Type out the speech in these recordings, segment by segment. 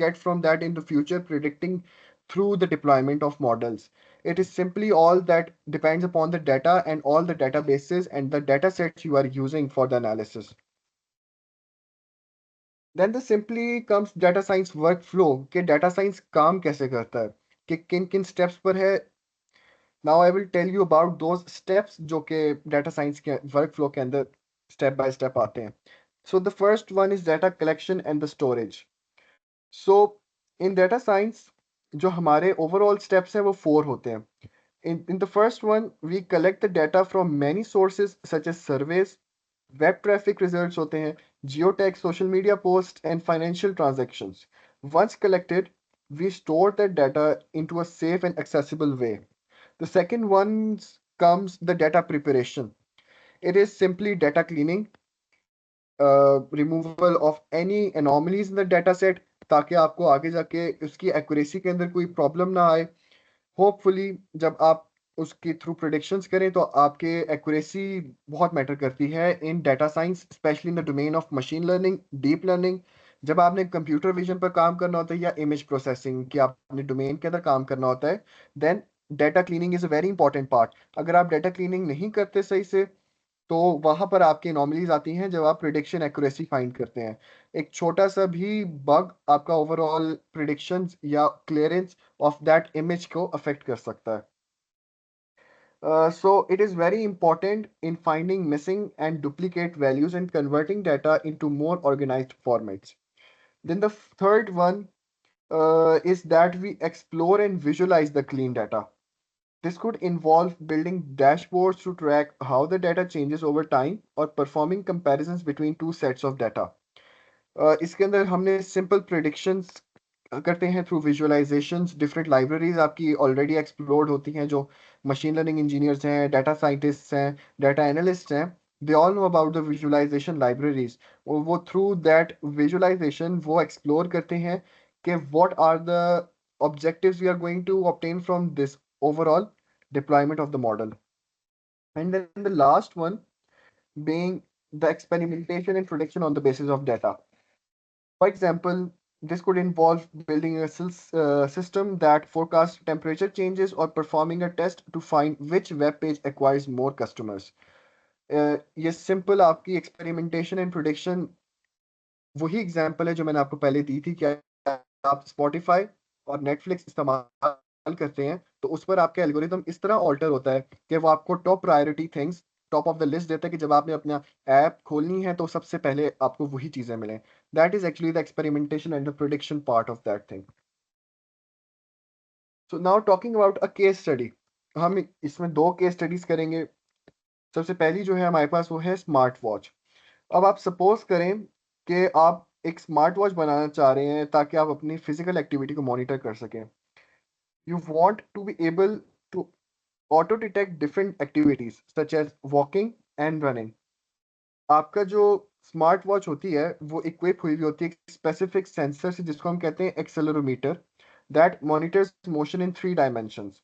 get from that in the future predicting through the deployment of models. It is simply all that depends upon the data and all the databases and the data sets you are using for the analysis. Then the simply comes data science workflow कि data science काम कैसे करता है कि किन किन steps पर है. Now I will tell you about those steps जो कि data science के workflow के अंदर step by step आते हैं. So the first one is data collection and the storage. So in data science जो हमारे overall steps हैं वो 4 होते हैं. In the first one, we collect the data from many sources such as surveys, web traffic results होते हैं, geotag, social media posts, and financial transactions. Once collected, we store that data into a safe and accessible way. The second one comes the data preparation. It is simply data cleaning, removal of any anomalies in the data set ताकि आपको आगे जाके उसकी accuracy के अंदर कोई problem ना आए. होपफुली जब आप उसके थ्रू प्रेडिक्शंस करें तो आपके एक्यूरेसी बहुत मैटर करती है in data science, specially in the domain of machine learning, deep learning. जब आपने कंप्यूटर विजन पर काम करना होता है या इमेज प्रोसेसिंग की आपने डोमेन के अंदर काम करना होता है, then data cleaning is a very important part. अगर आप डाटा क्लीनिंग नहीं करते सही से तो वहां पर आपकी एनोमलीज आती हैं जब आप प्रिडिक्शन एक्यूरेसी फाइंड करते हैं. एक छोटा सा भी बग आपका ओवरऑल प्रिडिक्शंस या क्लियरेंस of that image को affect कर सकता है. So it is very important in finding missing and duplicate values and converting data into more organized formats. Then the third one is that we explore and visualize the clean data. This could involve building dashboards to track how the data changes over time or performing comparisons between two sets of data. इसके अंदर हमने simple predictions करते हैं through visualizations. Different libraries आपकी already explored होती हैं जो machine learning engineers हैं, डाटा साइंटिस्ट्स हैं, डाटा एनालिस्ट हैं. They all know about the visualization libraries. और वो थ्रू दैट विजुअलाइजेशन वो एक्सप्लोर करते हैं कि what are the objectives we are going to obtain from this overall deployment of the model. And then the last one being the experimentation and prediction on the basis of data. For example, this could involve building a system that forecasts temperature changes or performing a test to find which web page acquires more customers. ये simple आपकी experimentation and prediction वही example है जो मैंने आपको पहले दी थी कि आप Spotify और Netflix इस्तेमाल करते हैं तो उस पर आपका एल्गोरिथम इस तरह ऑल्टर होता है कि वो आपको top priority things top of the list देता है कि जब आपने अपना ऐप खोलनी है तो सबसे पहले आपको वही चीजें मिलें. That is actually the experimentation and the prediction part of that thing. So now talking about a case study. हम इसमें 2 केस स्टडीज करेंगे. सबसे पहली जो है हमारे पास वो है स्मार्ट वॉच. अब आप सपोज करें कि आप एक स्मार्ट वॉच बनाना चाह रहे हैं ताकि आप अपनी फिजिकल एक्टिविटी को मॉनिटर कर सकें. You want to be able to auto detect different activities such as walking and running. आपका जो स्मार्ट वॉच होती है वो इक्विप हुई होती है एक स्पेसिफिक सेंसर से जिसको हम कहते हैं accelerometer that monitors motion in 3 dimensions.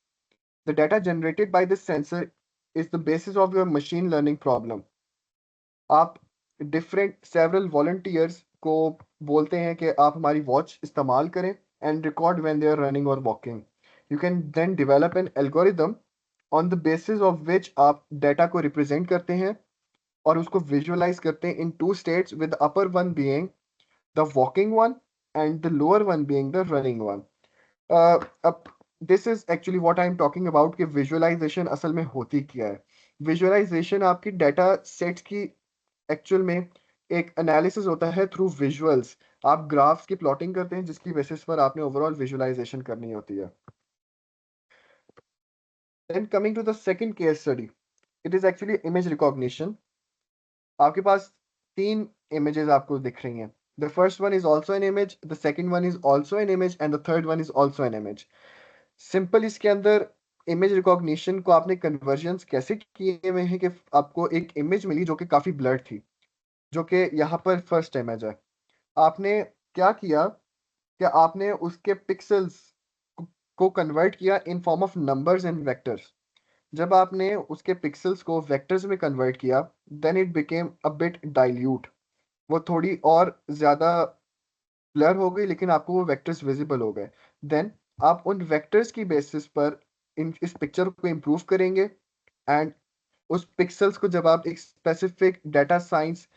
The data generated by this sensor is the basis of your machine learning problem. आप डिफरेंट सेवरल वॉलंटियर्स को बोलते हैं कि आप हमारी वॉच इस्तेमाल करें and record when they are running और walking. You can then develop an algorithm on the basis of which आप डाटा को रिप्रेजेंट करते हैं और उसको विजुअलाइज करते हैं in 2 states with upper one being the walking one and the lower one being the running one. अब this is actually what I am talking about कि विजुअलाइजेशन असल में होती क्या है. विजुअलाइजेशन आपकी डाटा सेट्स की एक्चुअल में एक एनालिसिस होता है थ्रू विजुअल्स. आप ग्राफ्स की प्लॉटिंग करते हैं जिसकी बेसिस पर आपने ओवरऑल विजुअलाइजेशन करनी होती है. Then coming to the second case study, it is actually image recognition. आपके पास 3 इमेजेस आपको दिख रही हैं. The first one is also an image, the second one is also an image and the third one is also an image. Simple इसके अंदर image recognition को आपने कन्वर्जन्स कैसे किए हुए हैं कि आपको एक इमेज मिली जो कि काफी ब्लर्ड थी, जो कि यहाँ पर फर्स्ट इमेज है. आपने क्या किया कि आपने उसके पिक्सेल्स को कन्वर्ट किया in form of numbers and vectors. जब आपने उसके पिक्सेल्स को वेक्टर्स में कन्वर्ट किया then it became a bit dilute. वो थोड़ी और ज़्यादा ब्लर हो गई लेकिन आपको वो वेक्टर्स विजिबल हो गए। देन आप उन वेक्टर्स की बेसिस पर इस पिक्चर को इम्प्रूव करेंगे। एंड उस पिक्सल्स को जब आप एक स्पेसिफिक डाटा साइंस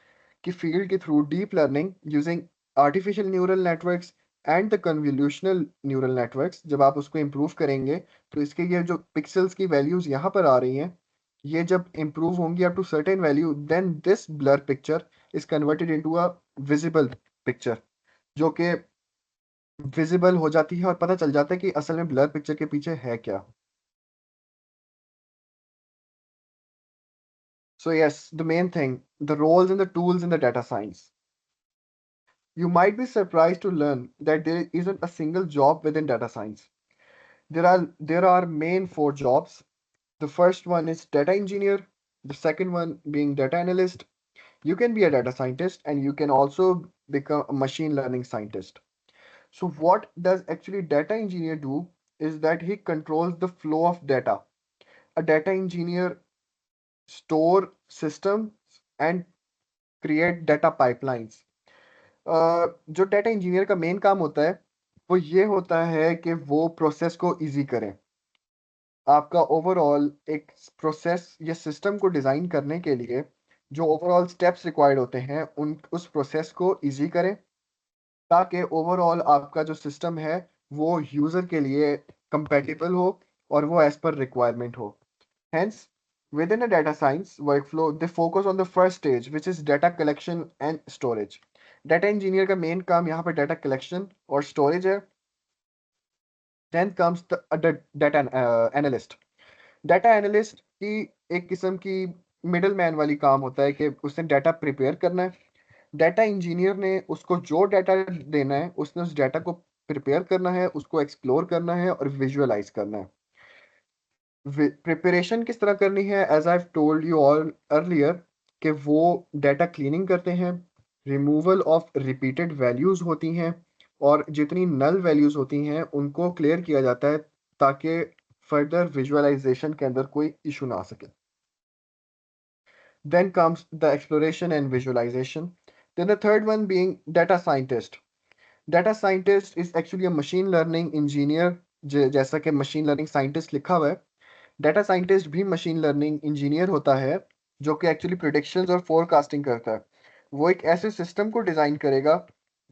की फील्ड के through deep learning using artificial neural networks and the convolutional neural networks, जब आप उसको इम्प्रूव करेंगे तो इसके ये जो पिक्सल्स की वैल्यूज यहाँ पर आ रही हैं, ये जब इम्प्रूव होंगी up to certain value, then this blur picture is converted into a visible picture, जो कि विजिबल हो जाती है और पता चल जाता है कि असल में ब्लर पिक्चर के पीछे है क्या। So yes, the main thing, the roles and the tools in the data science. You might be surprised to learn that there isn't a single job within data science. There are main four jobs. The first one is data engineer, the second one being data analyst. You can be a data scientist and you can also become a machine learning scientist. So what does actually data engineer do is that he controls the flow of data. A data engineer store systems and create data pipelines. जो data engineer का main काम होता है वो ये होता है कि वो प्रोसेस को इजी करें। आपका ओवरऑल एक प्रोसेस या सिस्टम को डिज़ाइन करने के लिए जो ओवरऑल स्टेप्स रिक्वायर्ड होते हैं उन उस प्रोसेस को इजी करें, ताकि ओवरऑल आपका जो सिस्टम है वो यूज़र के लिए कंपेटेबल हो और वो एज पर रिक्वायरमेंट हो। Hence, within a data science workflow, they focus on the first stage, which is data collection and storage. Data engineer का मेन काम यहाँ पर data collection और storage है। Then comes the data analyst. Data analyst की एक किस्म की मिडल मैन वाली काम होता है कि उसने डाटा प्रिपेयर करना है। डाटा इंजीनियर ने उसको जो डाटा देना है उसने उस डाटा को प्रिपेयर करना है, उसको एक्सप्लोर करना है और विजुअलाइज करना है। प्रिपरेशन किस तरह करनी है, as I told you all earlier, कि वो डाटा क्लीनिंग करते हैं, रिमूवल ऑफ रिपीटेड वैल्यूज होती हैं और जितनी नल वैल्यूज होती हैं उनको क्लियर किया जाता है ताकि फर्दर विजुअलाइजेशन के अंदर कोई इशू ना आ सके। Then comes the exploration and visualization. Then the third one being data scientist. Data scientist is actually a machine learning engineer. जैसा कि मशीन लर्निंग साइंटिस्ट लिखा हुआ है, डाटा साइंटिस्ट भी मशीन लर्निंग इंजीनियर होता है जो कि एक्चुअली प्रिडिक्शंस और फोरकास्टिंग करता है। वो एक ऐसे सिस्टम को डिज़ाइन करेगा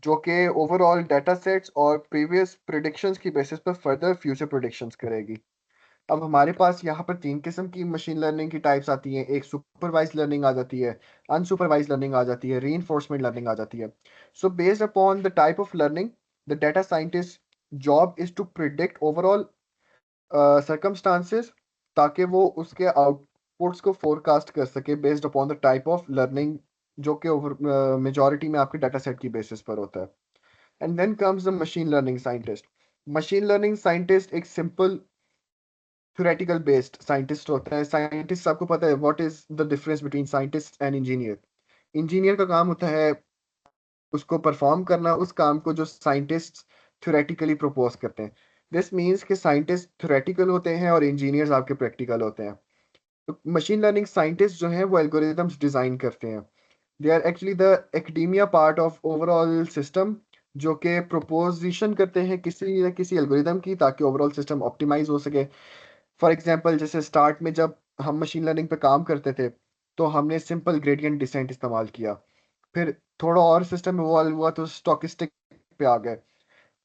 जो कि ओवरऑल डाटा सेट्स और प्रीवियस प्रिडिक्शंस की बेसिस पर फर्दर फ्यूचर प्रिडिक्शंस करेगी। अब हमारे पास यहाँ पर तीन किस्म की मशीन लर्निंग की टाइप्स आती हैं। एक सुपरवाइज लर्निंग आ जाती है, अनसुपरवाइज लर्निंग आ जाती है, रीइंफोर्समेंट लर्निंग आ जाती है। So based upon the type of learning, the data scientist job is to predict overall circumstances, ताकि वो उसके आउटपुट्स को फोरकास्ट कर सके based upon the type of learning जो कि ओवर मेजॉरिटी में आपके डाटा सेट की बेसिस पर होता है। And then comes the machine learning scientist. Machine learning scientist एक सिंपल थ्योरेटिकल बेस्ड साइंटिस्ट होता है। साइंटिस्ट, आपको पता है what is the difference between scientist and engineer. Engineer का काम होता है उसको परफॉर्म करना उस काम को जो साइंटिस्ट थ्योरेटिकली प्रपोज करते हैं। दिस मीन्स कि साइंटिस्ट थ्योरेटिकल होते हैं और इंजीनियर्स आपके प्रैक्टिकल होते हैं। तो मशीन लर्निंग साइंटिस्ट जो हैं वो एल्गोरिदम्स डिज़ाइन करते हैं। They are actually the academia part of overall system, जो कि प्रपोजिशन करते हैं किसी न किसी एल्गोरिदम की ताकि ओवरऑल सिस्टम ऑप्टिमाइज हो सके। फॉर एग्जांपल, जैसे स्टार्ट में जब हम मशीन लर्निंग पे काम करते थे तो हमने सिंपल ग्रेडियंट डिसेंट इस्तेमाल किया। फिर थोड़ा और सिस्टम इवॉल्व हुआ तो स्टोकेस्टिक पे आ गए।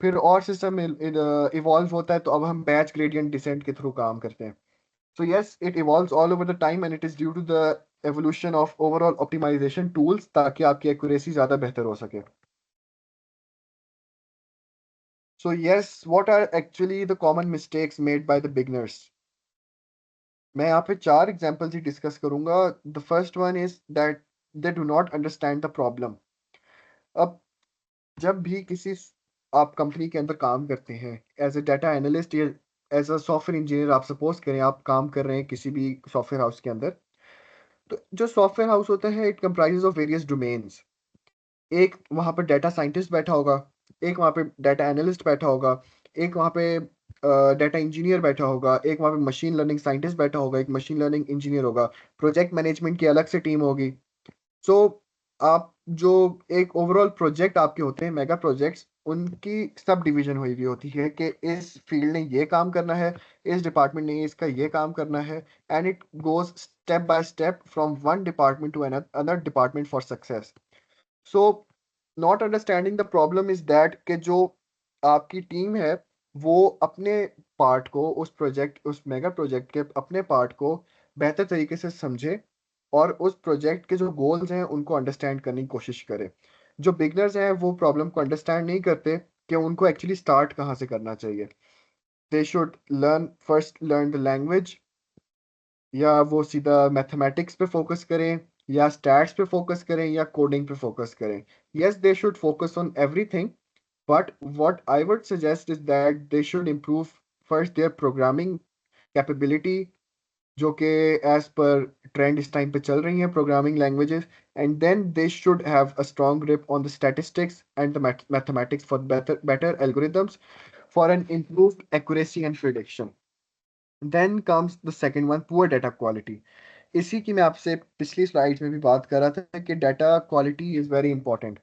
फिर और सिस्टम इवॉल्व होता है तो अब हम बैच ग्रेडियंट डिसेंट के थ्रू काम करते हैं। So yes, it evolves all over the time and it is due to the evolution of overall optimization tools, ताकि आपकी एक्यूरेसी ज़्यादा बेहतर हो सके। So yes, what are actually the common mistakes made by the beginners. मैं यहाँ पे चार एग्जांपल्स ही डिस्कस करूंगा। The first one is that they do not understand the problem. अब जब भी किसी आप कंपनी के अंदर काम करते हैं एज ए डाटा एनालिस्ट या एज अ सॉफ्टवेयर इंजीनियर, आप सपोज करें आप काम कर रहे हैं किसी भी सॉफ्टवेयर हाउस के अंदर। तो जो सॉफ्टवेयर हाउस होता है it comprises of various domains. एक वहाँ पर डाटा साइंटिस्ट बैठा होगा, एक वहाँ पे डाटा एनालिस्ट बैठा होगा, एक वहाँ पे डाटा इंजीनियर बैठा होगा, एक वहाँ पे मशीन लर्निंग साइंटिस्ट बैठा होगा, एक मशीन लर्निंग इंजीनियर होगा, प्रोजेक्ट मैनेजमेंट की अलग से टीम होगी। सो आप जो एक ओवरऑल प्रोजेक्ट आपके होते हैं मेगा प्रोजेक्ट्स, उनकी सब डिवीजन हुई हुई होती है कि इस फील्ड ने ये काम करना है, इस डिपार्टमेंट ने इसका ये काम करना है, and it goes step by step from one department to another department for success. So not understanding the problem is that कि जो आपकी टीम है वो अपने पार्ट को, उस मेगा प्रोजेक्ट के अपने पार्ट को बेहतर तरीके से समझे और उस प्रोजेक्ट के जो गोल्स हैं उनको अंडरस्टैंड करने की कोशिश करे. जो बिगनर्स हैं वो प्रॉब्लम को अंडरस्टैंड नहीं करते कि उनको एक्चुअली स्टार्ट कहाँ से करना चाहिए. They should learn the language, या वो सीधा मैथमेटिक्स पे फोकस करें, या स्टैट्स पे फोकस करें, या कोडिंग पे फोकस करें. Yes, they should focus on everything, but what I would suggest is that they should improve first their programming capability, जो कि as per trend इस time पे चल रही हैं programming languages, and then they should have a strong grip on the statistics and the mathematics for better algorithms for an improved accuracy and prediction. Then comes the second one, poor data quality. इसी की मैं आपसे पिछली slides में भी बात कर रहा था कि data quality is very important.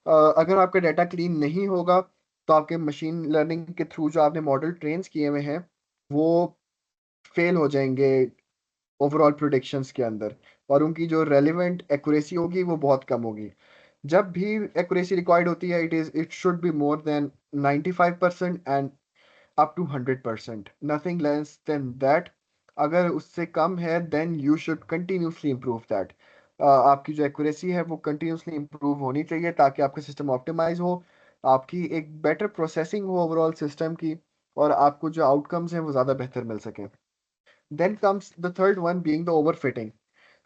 अगर आपका डाटा क्लीन नहीं होगा तो आपके मशीन लर्निंग के थ्रू जो आपने मॉडल ट्रेन्स किए हुए हैं वो फेल हो जाएंगे ओवरऑल प्रोडिक्शंस के अंदर, और उनकी जो रेलिवेंट एक्यूरेसी होगी वो बहुत कम होगी. जब भी एक्यूरेसी रिक्वायर्ड होती है it should be more than 95% and up to 100%, nothing less than that. अगर उससे कम है then you should continuously improve that. आपकी जो एक्यूरेसी है वो कंटिन्यूसली improve होनी चाहिए ताकि आपका सिस्टम ऑप्टिमाइज हो, आपकी एक बेटर प्रोसेसिंग हो ओवरऑल सिस्टम की, और आपको जो आउटकम्स हैं वो ज़्यादा बेहतर मिल सकें. Then comes the third one being the overfitting.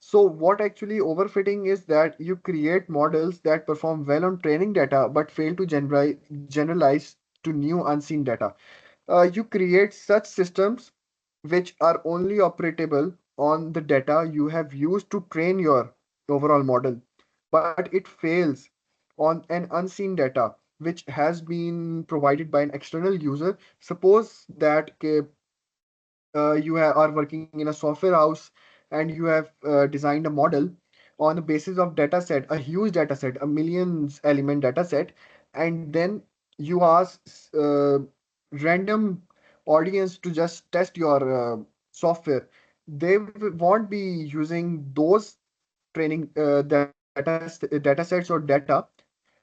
So what actually overfitting is that you create models that perform well on training data but fail to generalize to new unseen data. You create such systems which are only operatable on the data you have used to train your overall model, but it fails on an unseen data which has been provided by an external user. Suppose that are working in a software house and you have designed a model on the basis of data set, a huge data set, a millions element data set, and then you ask random audience to just test your software. They won't be using those training data sets or data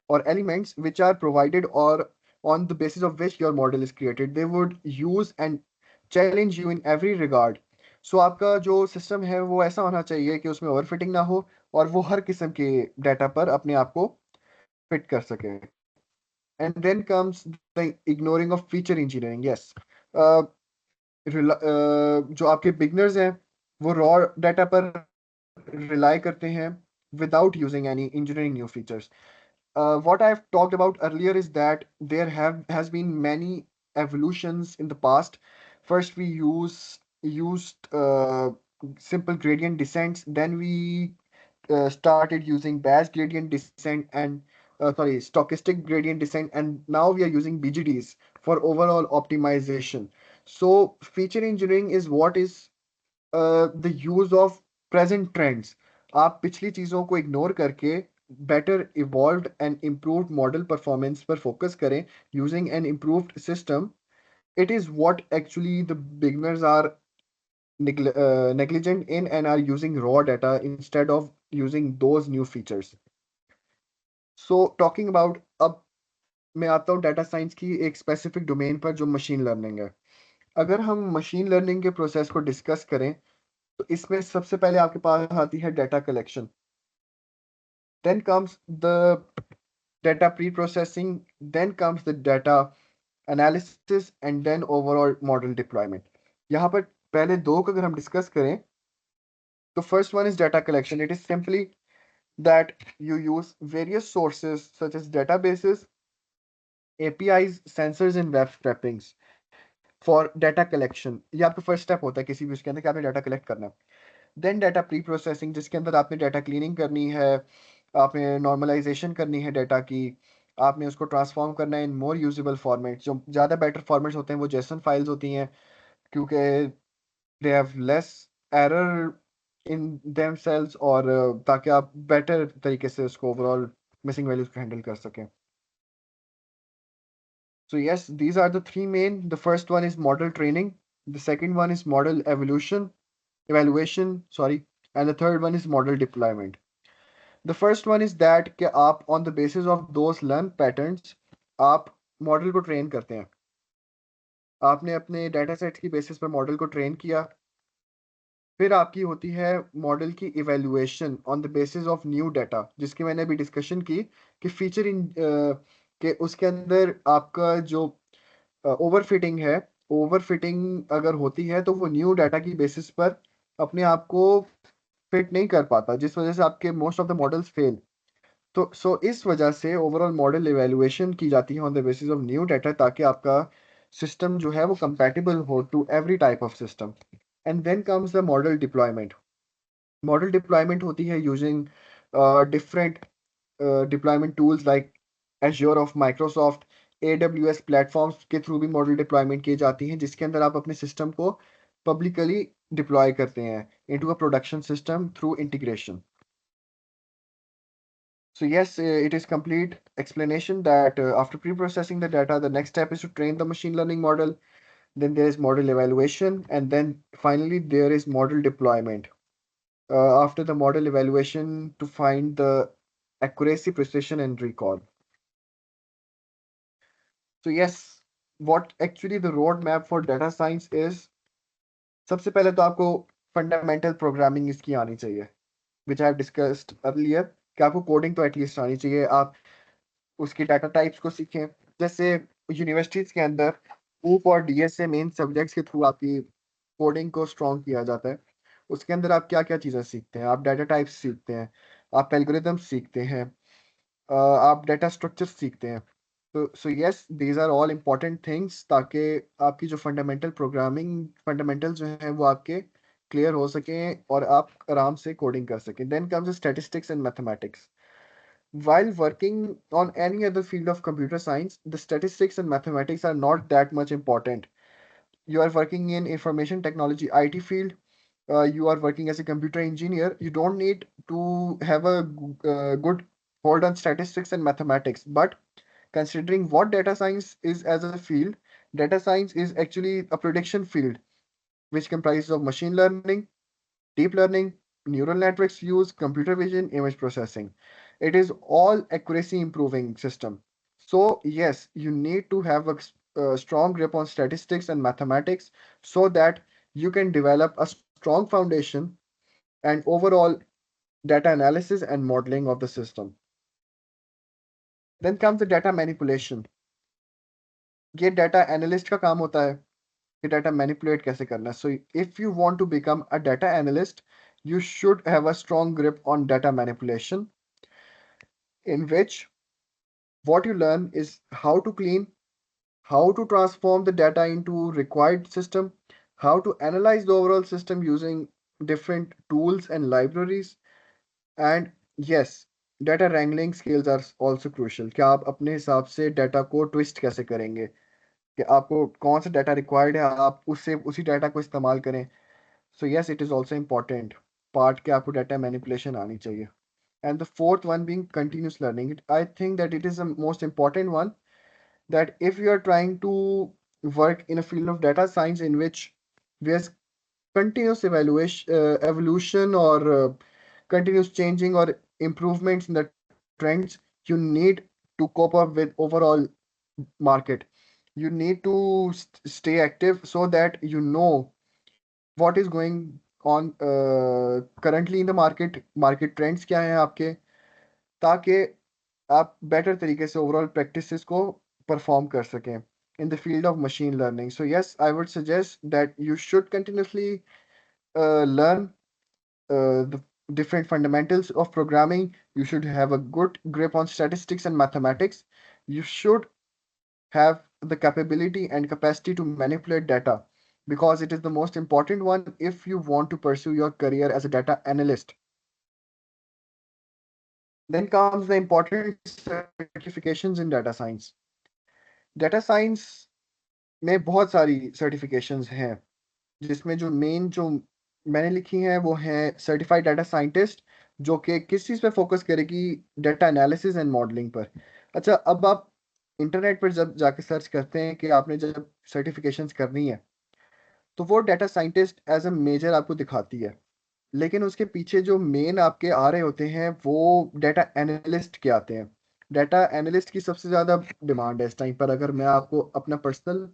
or elements which are provided or on the basis of which your model is created. They would use and challenge you in every regard. So आपका जो system है वो ऐसा होना चाहिए कि उसमें overfitting ना हो और वो हर किस्म के डाटा पर अपने आप को फिट कर सके. And then comes the ignoring of feature engineering. Yes, जो आपके बिगनर्स हैं वो रॉ डाटा पर रिलाई करते हैं without using any engineering new features. What I've talked about earlier is that there have has been many evolutions in the past. First, we used simple gradient descents. Then we started using batch gradient descent and stochastic gradient descent, and now we are using BGDs for overall optimization. So, feature engineering is what is the use of present trends. आप पिछली चीज़ों को ignore करके better evolved and improved model performance पर focus करें using an improved system. It is what actually the beginners are negligent in and are using raw data instead of using those new features. So talking about, अब मैं आता हूँ data science की एक specific domain पर जो machine learning है. अगर हम मशीन लर्निंग के प्रोसेस को डिस्कस करें तो इसमें सबसे पहले आपके पास आती है data collection. Then comes the data pre-processing, then comes the data analysis, and then overall model deployment. यहाँ पर पहले दो को अगर हम डिस्कस करें तो first one is data collection. It is simply that you use various sources such as databases, APIs, sensors, and web scrapings for data collection. ये आपका first step होता है किसी भी उसके अंदर कि आपने data collect करना है. देन डाटा प्री प्रोसेसिंग, जिसके अंदर आपने डाटा क्लीनिंग करनी है, आपने नॉर्मलाइजेशन करनी है डाटा की, आपने उसको ट्रांसफॉर्म करना है इन मोर यूजेबल फॉर्मेट. जो ज़्यादा बेटर फॉर्मेट्स होते हैं वो जेसन फाइल्स होती हैं क्योंकि they have less error in themselves और ताकि आप बेटर तरीके से उसको ओवरऑल मिसिंग वैल्यूज को हैंडल कर सकें. So yes, these are the three main. The first one is model training. The second one is model evaluation, sorry, and the third one is model deployment. The first one is that कि आप on the basis of those learn patterns आप model को train करते हैं. आपने अपने data set की basis पर मॉडल को ट्रेन किया. फिर आपकी होती है मॉडल की evaluation on the basis of new data, जिसकी मैंने अभी डिस्कशन की कि फीचर इन के उसके अंदर आपका जो ओवरफिटिंग है, ओवरफिटिंग अगर होती है तो वो न्यू डाटा की बेसिस पर अपने आप को फिट नहीं कर पाता, जिस वजह से आपके most of the models fail. तो सो इस वजह से ओवरऑल मॉडल इवैल्यूएशन की जाती है on the basis of new data, ताकि आपका सिस्टम जो है वो कंपैटिबल हो to every type of system. And then comes the model deployment. Model deployment होती है using different deployment tools like Azure of Microsoft, AWS platforms के through भी मॉडल डिप्लॉयमेंट की जाती हैं, जिसके अंदर आप अपने सिस्टम को पब्लिकली डिप्लॉय करते हैं into a production system through integration. So yes, it is complete explanation that after pre-processing the data, the next step is to train the machine learning model. Then there is model evaluation, and then finally there is model deployment. After the model evaluation to find the accuracy, precision, and recall. So yes, what actually the roadmap for data science is, सबसे पहले तो आपको fundamental programming इसकी आनी चाहिए, which I have discussed earlier, कि आपको coding तो एटलीस्ट आनी चाहिए. आप उसकी डाटा टाइप्स को सीखें. जैसे यूनिवर्सिटीज के अंदर ऊप और डीएसए मेन सब्जेक्ट्स के थ्रू आपकी कोडिंग को स्ट्रॉन्ग किया जाता है. उसके अंदर आप क्या क्या चीज़ें सीखते हैं? आप डाटा टाइप्स सीखते हैं, आप एल्गोरिदम सीखते हैं, आप डाटा स्ट्रक्चर सीखते हैं. तो so yes, these are all important things, ताकि आपकी जो फंडामेंटल प्रोग्रामिंग फंडामेंटल जो है वो आपके क्लियर हो सकें और आप आराम से कोडिंग कर सकें. Then comes statistics and mathematics. While working on any other field of computer science, the statistics and mathematics are not that much important. You are working in information technology IT field, you are working as a computer engineer, you don't need to have a good hold on statistics and mathematics. But considering what data science is as a field, data science is actually a prediction field which comprises of machine learning, deep learning, neural networks use computer vision, image processing. It is all accuracy improving system. So yes, you need to have a strong grip on statistics and mathematics so that you can develop a strong foundation and overall data analysis and modeling of the system. Then comes the data manipulation. ये data analyst का काम होता है कि data manipulate कैसे करना है. So if you want to become a data analyst, you should have a strong grip on data manipulation, in which what you learn is how to clean, how to transform the data into required system, how to analyze the overall system using different tools and libraries. And yes, data wrangling skills are also crucial. कि आप अपने हिसाब से data को twist कैसे करेंगे, कि आपको कौन सा डाटा रिक्वायर्ड है, आप उससे उसी डाटा को इस्तेमाल करें. सो yes, it is also important part कि आपको डाटा मैनिपुलेशन आनी चाहिए. And the fourth one being continuous learning. I think that it is the most important one, that if you are trying to work in a field of data science in which there's continuous evolution or continuous changing or improvements in the trends, you need to cope up with overall market. You need to stay active so that you know what is going on currently in the market trends क्या हैं आपके, ताकि आप better तरीके से overall practices को perform कर सकें in the field of machine learning. So yes, I would suggest that you should continuously learn the different fundamentals of programming. You should have a good grip on statistics and mathematics. You should have the capability and capacity to manipulate data, because it is the most important one if you want to pursue your career as a data analyst. Then comes the important certifications in data science. Data science में बहुत सारी certifications हैं, जिसमें जो main जो मैंने लिखी हैं वो हैं सर्टिफाइड डाटा साइंटिस्ट, जो कि किस चीज़ पे फोकस करेगी, डाटा एनालिसिस एंड मॉडलिंग पर। अच्छा, अब आप इंटरनेट पर जब जाके सर्च करते हैं कि आपने जब सर्टिफिकेशंस करनी है, तो वो data scientist as a major आपको दिखाती है। लेकिन उसके पीछे जो मेन आपके आ रहे होते हैं वो डाटा एनालिस्ट के आते हैं। डाटा एनालिस्ट की सबसे ज़्यादा डिमांड है इस टाइम पर। अगर मैं आपको अपना पर्सनल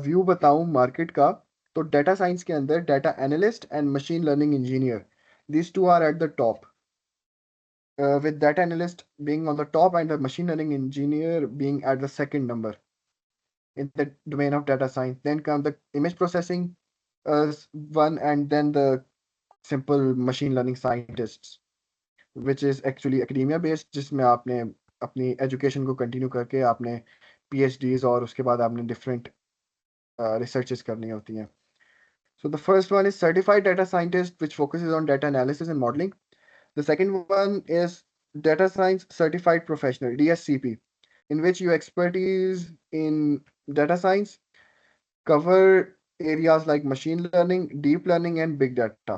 व्यू बताऊं मार्केट का, तो डाटा साइंस के अंदर data analyst and machine learning engineer, these two are at the top, with data analyst being on the top and the machine learning engineer being at the second number in the domain of data science. Then come the image processing one, and then the simple machine learning scientists, which is actually academia based, जिसमें आपने अपनी education को continue करके आपने PhDs और उसके बाद आपने डिफरेंट रिसर्चेस करनी होती हैं. So the first one is certified data scientist, which focuses on data analysis and modeling. The second one is data science certified professional, DSCP, in which your expertise in data science cover areas like machine learning, deep learning, and big data.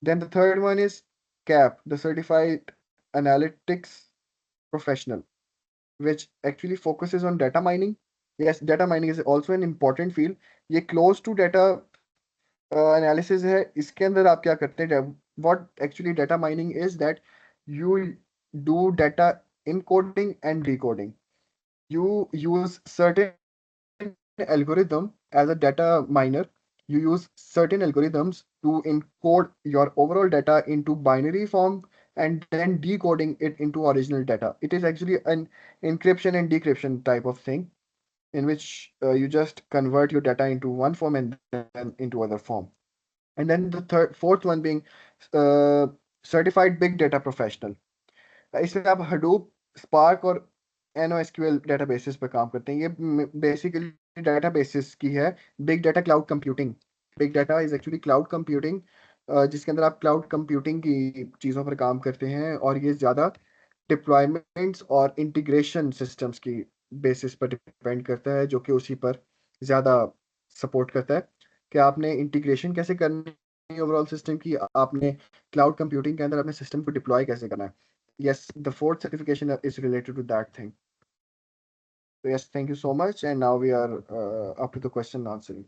Then the third one is CAP, the certified analytics professional, which actually focuses on data mining. Yes, data mining is also an important field. ये close to data analysis है. इसके अंदर आप क्या करते हैं, what actually data mining is that you do data encoding and decoding. You use certain algorithm as a data miner. You use certain algorithms to encode your overall data into binary form and then decoding it into original data. It is actually an encryption and decryption type of thing, in which you just convert your data into one form and then into other form. And then the fourth one being uh, certified big data professional. इसमें आप Hadoop, spark और NoSQL databases पर काम करते हैं. ये basically databases की है. Big data cloud computing. Big data is actually cloud computing, जिसके अंदर आप क्लाउड कंप्यूटिंग की चीज़ों पर काम करते हैं, और ये ज़्यादा डिप्लॉयमेंट्स और इंटीग्रेशन सिस्टम्स की बेसिस पर डिपेंड करता है, जो कि उसी पर ज़्यादा सपोर्ट करता है कि आपने इंटीग्रेशन कैसे करनी है ओवरऑल सिस्टम की, आपने क्लाउड कंप्यूटिंग के अंदर अपने सिस्टम को डिप्लॉय कैसे करना है. Yes, the fourth certification is related to that thing. So yes, thank you so much. And now we are up to the question and answering.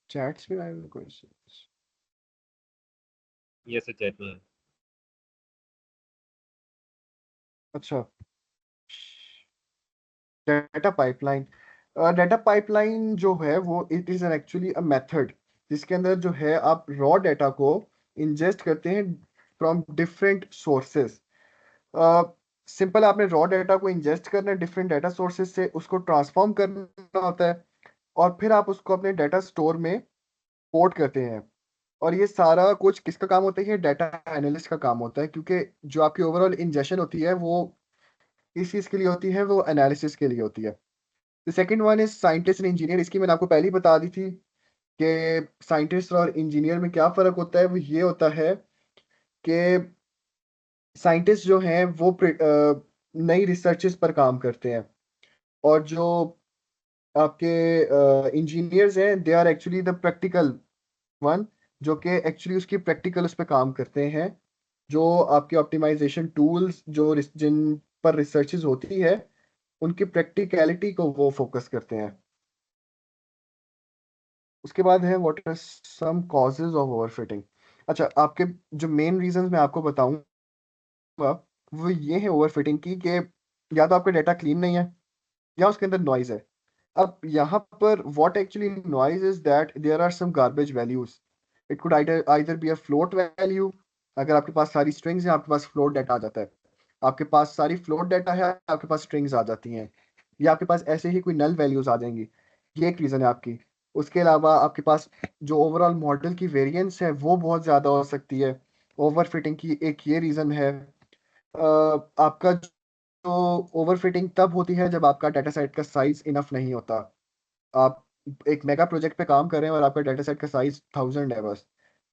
Chats में आए questions. Yes, sir, chat में. अच्छा, data pipeline. Data pipeline जो है वो it is an actually a method, जिसके अंदर जो है आप रॉ डाटा को इंजेस्ट करते हैं फ्रॉम डिफरेंट सोर्सेज. सिंपल, आपने रॉ डाटा को इंजेस्ट करना है डिफरेंट डाटा सोर्सेज से, उसको ट्रांसफॉर्म करना होता है, और फिर आप उसको अपने डाटा स्टोर में पोर्ट करते हैं. और ये सारा कुछ किसका काम होता है, ये डाटा एनालिस्ट का काम होता है, क्योंकि जो आपकी ओवरऑल इंजेक्शन होती है वो इस चीज़ के लिए होती है, वो एनालिसिस के लिए होती है. The second one is scientist and engineer. इसकी मैंने आपको पहले ही बता दी थी कि साइंटिस्ट और इंजीनियर में क्या फ़र्क होता है. वो ये होता है कि साइंटिस्ट जो हैं वो नई रिसर्चेस पर काम करते हैं, और जो आपके इंजीनियर्स हैं they are actually the practical one, जो कि एक्चुअली उसकी प्रैक्टिकल उस पर काम करते हैं. जो आपके ऑप्टिमाइजेशन टूल्स जिन पर रिसर्चेज होती है, उनकी प्रैक्टिकलिटी को वो फोकस करते हैं. उसके बाद है what are some causes of overfitting. अच्छा, आपके जो मेन रीजंस मैं आपको बताऊंगा वो ये है ओवरफिटिंग की, कि या तो आपका डाटा क्लीन नहीं है या उसके अंदर नॉइज है. अब यहाँ पर what actually noise is that there are some garbage values. It could either be a float value. अगर आपके पास सारी स्ट्रिंग्स हैं, आपके पास फ्लोट डाटा आ जाता है. आपके पास सारी फ्लोट डाटा है, आपके पास स्ट्रिंग्स आ जाती हैं. या आपके पास ऐसे ही कोई नल वैल्यूज आ जाएंगी. ये एक रीज़न है आपकी। उसके अलावा आपके पास जो ओवरऑल मॉडल की वेरिएंस है वो बहुत ज़्यादा हो सकती है। ओवर फिटिंग की एक ये रीज़न है। आपका जो ओवर फिटिंग तब होती है जब आपका डाटा सेट का साइज इनफ नहीं होता। आप एक मेगा प्रोजेक्ट पे काम कर रहे हैं और आपका डाटा सेट का साइज 1000 है बस,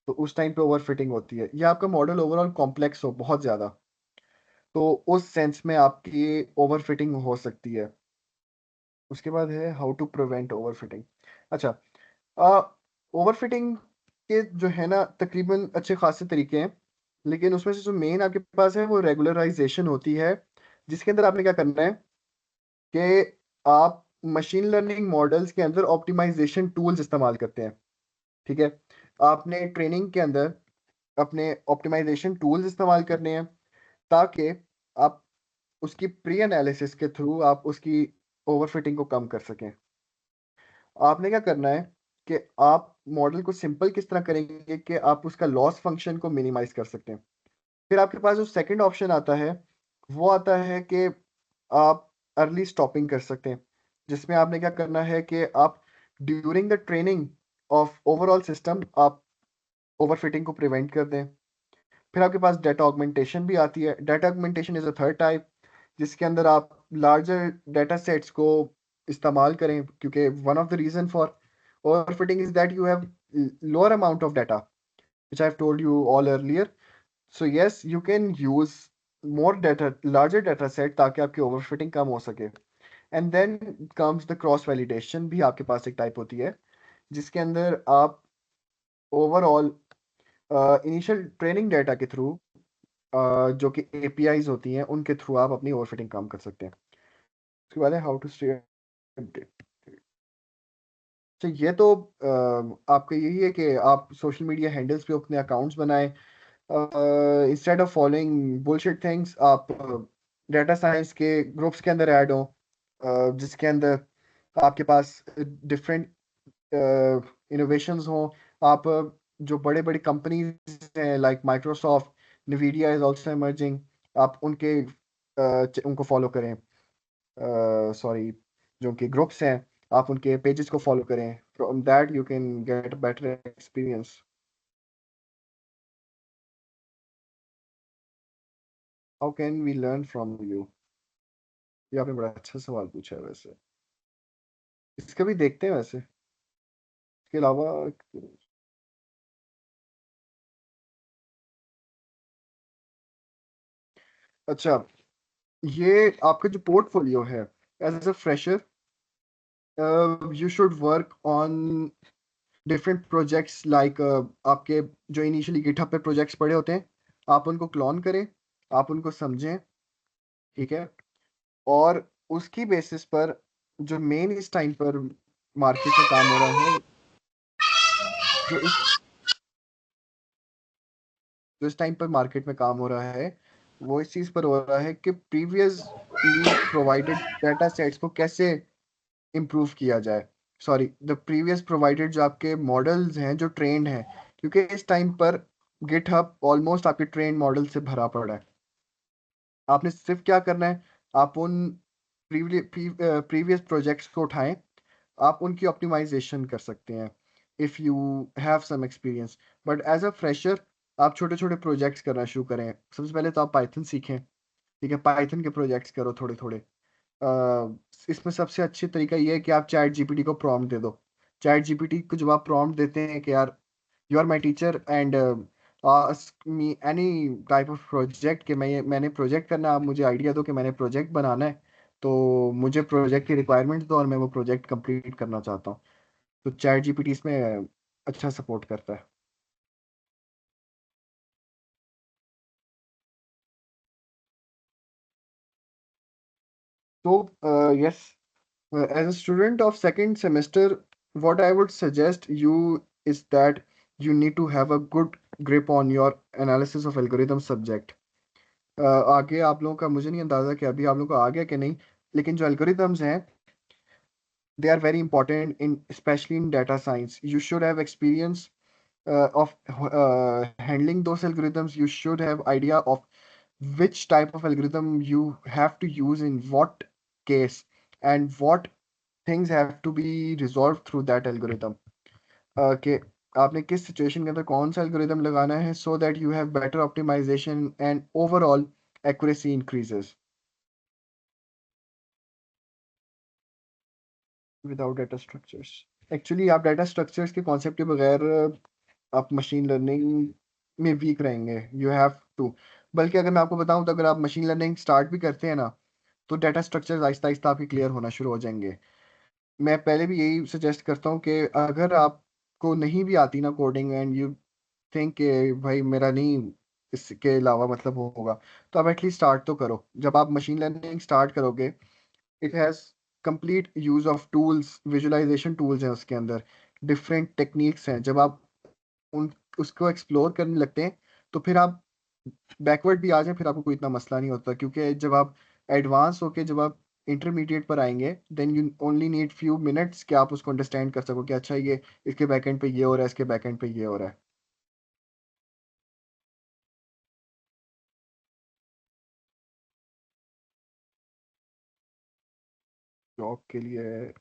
तो उस टाइम पे ओवर फिटिंग होती है, या आपका मॉडल ओवरऑल कॉम्प्लेक्स हो बहुत ज़्यादा, तो उस सेंस में आपकी ओवर फिटिंग हो सकती है। उसके बाद है how to prevent over fitting. अच्छा, ओवर फिटिंग के जो है ना तकरीबन अच्छे खासे तरीके हैं, लेकिन उसमें से जो मेन आपके पास है वो रेगुलराइजेशन होती है, जिसके अंदर आपने क्या करना है कि आप मशीन लर्निंग मॉडल्स के अंदर ऑप्टिमाइजेशन टूल्स इस्तेमाल करते हैं। ठीक है, आपने ट्रेनिंग के अंदर अपने ऑप्टिमाइजेशन टूल्स इस्तेमाल करने हैं, ताकि आप उसकी प्री एनालिसिस के थ्रू आप उसकी ओवरफिटिंग को कम कर सकें। आपने क्या करना है कि आप मॉडल को सिंपल किस तरह करेंगे कि आप उसका लॉस फंक्शन को मिनिमाइज कर सकते हैं। फिर आपके पास जो सेकंड ऑप्शन आता है वो आता है कि आप अर्ली स्टॉपिंग कर सकते हैं, जिसमें आपने क्या करना है कि आप during the training of overall system आप ओवरफिटिंग को प्रिवेंट कर दें। फिर आपके पास डेटा ऑगमेंटेशन भी आती है। Data augmentation is a third type, जिसके अंदर आप लार्जर डेटा सेट्स को इस्तेमाल करें, क्योंकि one of the reason for overfitting is that you have lower amount of data, which I've told you all earlier. So yes, you can use more data, larger data set, ताकि आपकी overfitting कम हो सके। And then comes the cross validation, भी आपके पास एक type होती है, जिसके अंदर आप ओवरऑल इनिशियल ट्रेनिंग डाटा के थ्रू जो कि एपीआईज होती हैं उनके थ्रू आप अपनी ओवरफिटिंग कम कर सकते हैं। उसके बाद है हाउ टू स्टे अपडेट। तो ये तो आपका यही है कि आप सोशल मीडिया हैंडल्स पे अपने अकाउंट्स बनाएं, instead of following bullshit things. आप डाटा साइंस के ग्रुप्स के अंदर ऐड हो, जिसके अंदर आपके पास डिफरेंट इनोवेशंस हों। आप जो बड़े बड़े कंपनीज हैं like Microsoft, NVIDIA is also emerging, आप उनको फॉलो करें। सॉरी, जो उनके ग्रुप्स हैं आप उनके पेजेस को फॉलो करें। From that you can get better experience. How can we learn from you. ये आपने बड़ा अच्छा सवाल पूछा है वैसे। इसका भी देखते हैं वैसे, इसके अलावा। अच्छा, ये आपका जो पोर्टफोलियो है, as a fresher you should work on different projects like, आपके जो इनिशियली गिटहब पे प्रोजेक्ट्स पड़े होते हैं आप उनको क्लोन करें, आप उनको समझें। ठीक है, और उसकी बेसिस पर जो मेन इस टाइम पर मार्केट में काम हो रहा है, जो इस जो इस टाइम पर मार्केट में काम हो रहा है वो इस चीज़ पर हो रहा है कि प्रीवियसली प्रोवाइडेड डाटा सेट्स को कैसे इम्प्रूव किया जाए। सॉरी, द प्रीवियस प्रोवाइडेड जो आपके मॉडल्स हैं जो ट्रेंड हैं, क्योंकि इस टाइम पर गिटहब ऑलमोस्ट आपके ट्रेंड मॉडल से भरा पड़ा है। आपने सिर्फ क्या करना है, आप उन प्रीवियस प्रोजेक्ट्स को उठाएं, आप उनकी ऑप्टिमाइजेशन कर सकते हैं if you have some experience. But as a fresher आप छोटे छोटे प्रोजेक्ट्स करना शुरू करें। सबसे पहले तो आप पाइथन सीखें। ठीक है, पाइथन के प्रोजेक्ट्स करो थोड़े थोड़े। इसमें सबसे अच्छी तरीका ये है कि आप चैट जीपीटी को प्रॉम्प्ट दे दो। चैट जीपीटी को जब आप प्रॉम्प्ट देते हैं कि यार you are my teacher and ask me any type of project, कि मैंने प्रोजेक्ट करना है, आप मुझे आइडिया दो कि मैंने प्रोजेक्ट बनाना है, तो मुझे प्रोजेक्ट की रिक्वायरमेंट्स दो और मैं वो प्रोजेक्ट कंप्लीट करना चाहता हूँ। तो चैट जीपीटी इसमें अच्छा सपोर्ट करता है। तो yes, as a student of second semester, what I would suggest you is that you need to have a good grip on your analysis of algorithm subject. आगे आप लोगों का मुझे नहीं अंदाजा कि अभी आप लोगों को आ गया कि नहीं, लेकिन जो algorithms हैं they are very important in especially in data science. You should have experience of handling those algorithms. You should have idea of which type of algorithm you have to use in what case and what things have to be resolved through that algorithm. कि आपने किस situation के अंदर कौन सा algorithm लगाना है so that you have better optimization and overall accuracy increases without data structures. Actually आप डाटा स्ट्रक्चर्स के कॉन्सेप्ट के बगैर आप मशीन लर्निंग में वीक रहेंगे. You have to. बल्कि अगर मैं आपको बताऊं तो अगर आप मशीन लर्निंग स्टार्ट भी करते हैं ना, तो डाटा स्ट्रक्चर्स आहिस्ता आहिस्ता आपके क्लियर होना शुरू हो जाएंगे. मैं पहले भी यही सजेस्ट करता हूँ कि अगर आपको नहीं भी आती ना कोडिंग एंड यू थिंक कि भाई मेरा नहीं इसके अलावा मतलब होगा, तो आप एटलीस्ट स्टार्ट तो करो. जब आप मशीन लर्निंग स्टार्ट करोगे, it has complete use of tools, visualization tools हैं उसके अंदर, डिफरेंट टेक्निक्स हैं. जब आप उन उसको एक्सप्लोर करने लगते हैं, तो फिर आप बैकवर्ड भी आ जाए फिर आपको कोई इतना मसला नहीं होता, क्योंकि जब आप एडवांस होके जब आप इंटरमीडिएट पर आएंगे, then you only need few minutes कि आप उसको अंडरस्टैंड कर सको कि अच्छा ये इसके बैकएंड पे ये हो रहा है, इसके बैकएंड पे ये हो रहा है. जॉब के लिए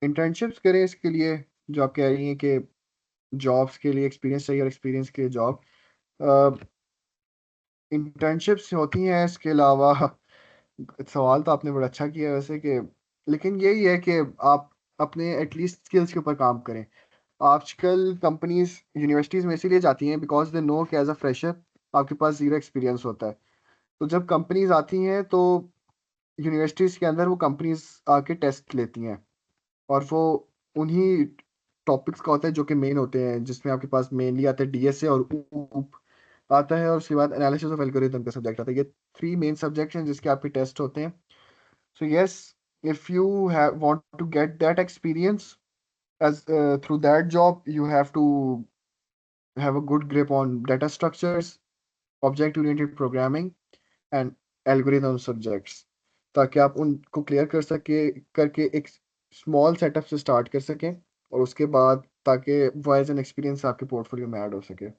इंटर्नशिप्स करें इसके लिए. जो आप कह रही हैं कि जॉब्स के लिए एक्सपीरियंस चाहिए और एक्सपीरियंस के लिए जॉब, इंटर्नशिप्स होती हैं. इसके अलावा सवाल तो आपने बड़ा अच्छा किया है वैसे कि, लेकिन यही है कि आप अपने एटलीस्ट स्किल्स के ऊपर काम करें. आजकल कंपनीज यूनिवर्सिटीज़ में इसीलिए जाती हैं बिकॉज दे नो कि एज अ फ्रेशर आपके पास ज़ीरो एक्सपीरियंस होता है. तो जब कंपनीज आती हैं तो यूनिवर्सिटीज़ के अंदर वो कंपनीज आके टेस्ट लेती हैं, और वो उन्हीं टॉपिक्स का होता है जो कि मेन होते हैं, जिसमें आपके पास मेनली आता है डीएसए और ऊप आता है, और उसके बाद एनालिसिस ऑफ एल्गोरिथम का सब्जेक्ट आता है. ये थ्री मेन सब्जेक्ट हैं जिसके आपके टेस्ट होते हैं. So yes, if you have want to get that experience as through that job, you have to have a good grip on data structures, object oriented programming and algorithm subjects, ताकि आप उनको clear कर सके करके एक small setup से start कर सकें, और उसके बाद ताकि वो एज एन एक्सपीरियंस आपके पोर्टफोलियो में ऐड हो सके.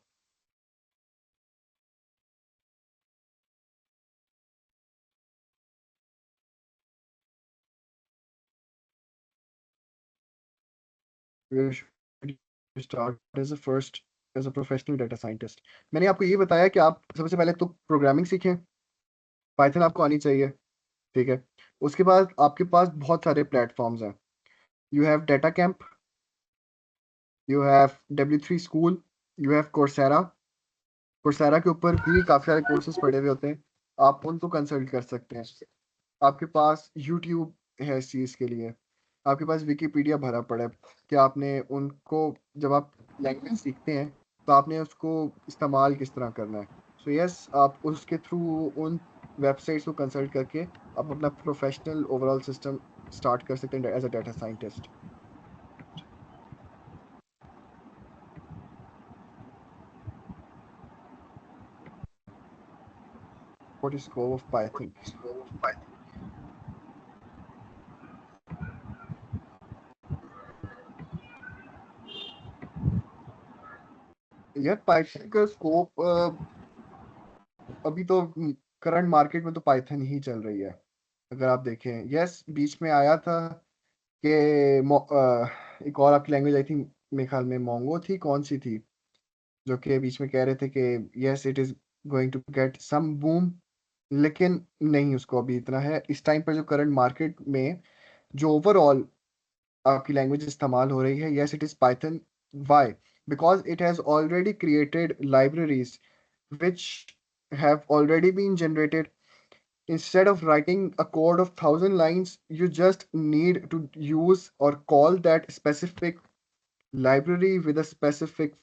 You should start as a first as a professional data scientist. मैंने आपको ये बताया कि आप सबसे पहले तो प्रोग्रामिंग सीखें, पाइथन आपको आनी चाहिए. ठीक है. उसके बाद आपके पास बहुत सारे प्लेटफॉर्म्स हैं. You have data camp, you have W3 school, you have Coursera. Coursera के ऊपर भी काफ़ी सारे कोर्सेज पड़े हुए होते हैं, आप उनको कंसल्ट कर सकते हैं. आपके पास यूट्यूब है इस चीज़ के लिए. आपके पास विकिपीडिया भरा पड़ा है कि आपने उनको, जब आप लैंग्वेज सीखते हैं तो आपने उसको इस्तेमाल किस तरह करना है. सो यस, आप उसके थ्रू उन वेबसाइट्स को कंसल्ट करके आप अपना प्रोफेशनल ओवरऑल सिस्टम स्टार्ट कर सकते हैं as a data scientist. What is scope of Python? यार पाइथन का स्कोप अभी तो करंट मार्केट में तो पाइथन ही चल रही है. अगर आप देखें, यस बीच में आया था कि एक और आपकी लैंग्वेज आई थी, मेरे ख्याल में मोंगो थी, कौन सी थी, जो कि बीच में कह रहे थे कि yes it is going to get some boom. लेकिन नहीं, उसको अभी इतना है इस टाइम पर जो करंट मार्केट में जो ओवरऑल आपकी लैंग्वेज इस्तेमाल हो रही है. Yes it is Python. Why? Because it has already created libraries which have already been generated. Instead of writing a code of 1,000 lines, you just need to use or call that specific library with a specific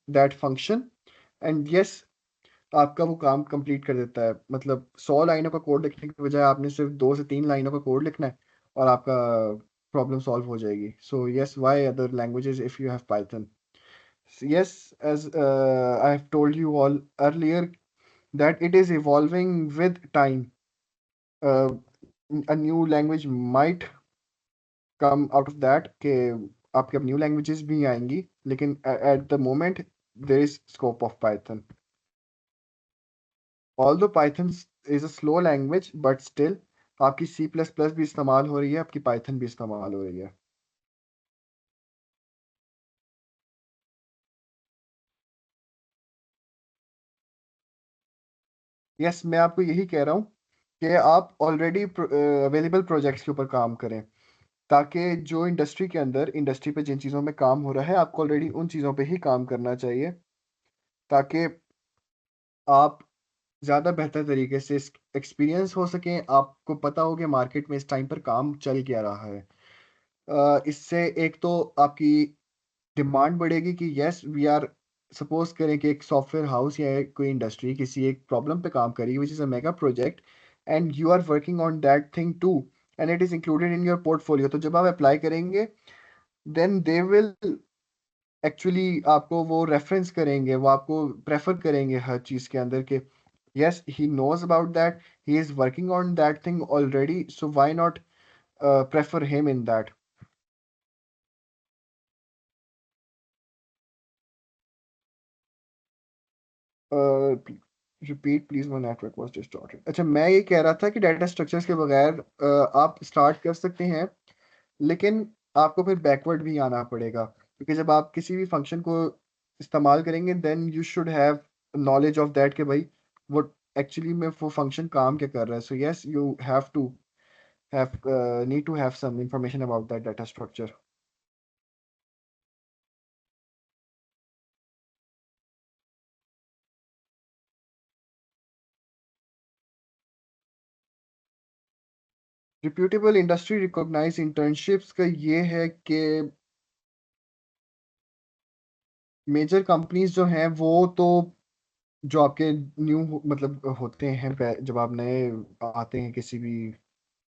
that function, and yes, आपका वो काम complete कर देता है. मतलब 100 लाइनों का code लिखने की बजाय आपने सिर्फ 2 से 3 लाइनों का कोड लिखना है और आपका प्रॉब्लम सॉल्व हो जाएगी. So yes, why other languages if you have Python? Yes, as I have told you all earlier, that it is evolving with time. Uh, a new language might come out of that कि आपके अब new languages भी आएंगी, लेकिन at the moment there is scope of Python. Although Python is a slow language but still आपकी C plus plus भी इस्तेमाल हो रही है, आपकी पाइथन भी इस्तेमाल हो रही है। यस, मैं आपको यही कह रहा हूँ कि आप ऑलरेडी अवेलेबल प्रोजेक्ट्स के ऊपर काम करें, ताकि जो इंडस्ट्री के अंदर इंडस्ट्री पे जिन चीज़ों में काम हो रहा है आपको ऑलरेडी उन चीज़ों पे ही काम करना चाहिए, ताकि आप ज़्यादा बेहतर तरीके से एक्सपीरियंस हो सकें, आपको पता हो कि मार्केट में इस टाइम पर काम चल क्या रहा है। इससे एक तो आपकी डिमांड बढ़ेगी कि यस वी आर, सपोज करें कि एक सॉफ्टवेयर हाउस या कोई इंडस्ट्री किसी एक प्रॉब्लम पे काम करी which is a mega project and you are working on that thing too and it is included in your portfolio, तो जब आप अप्लाई करेंगे देन दे विल एक्चुअली आपको वो रेफरेंस करेंगे, वो आपको प्रेफर करेंगे हर चीज़ के अंदर के yes he knows about that, he is working on that thing already, so why not prefer him in that. Repeat please, my network was distorted. अच्छा, मैं ये कह रहा था कि डाटा स्ट्रक्चर्स के बगैर आप स्टार्ट कर सकते हैं, लेकिन आपको फिर बैकवर्ड भी आना पड़ेगा, क्योंकि जब आप किसी भी फंक्शन को इस्तेमाल करेंगे then you should have knowledge of that कि भाई वो एक्चुअली में वो फंक्शन काम क्या कर रहा है, so yes you have to have need to have some information about that data structure. Reputable industry recognize internships का ये है कि मेजर कंपनीज जो हैं वो तो जो आपके न्यू मतलब होते हैं जब आप नए आते हैं किसी भी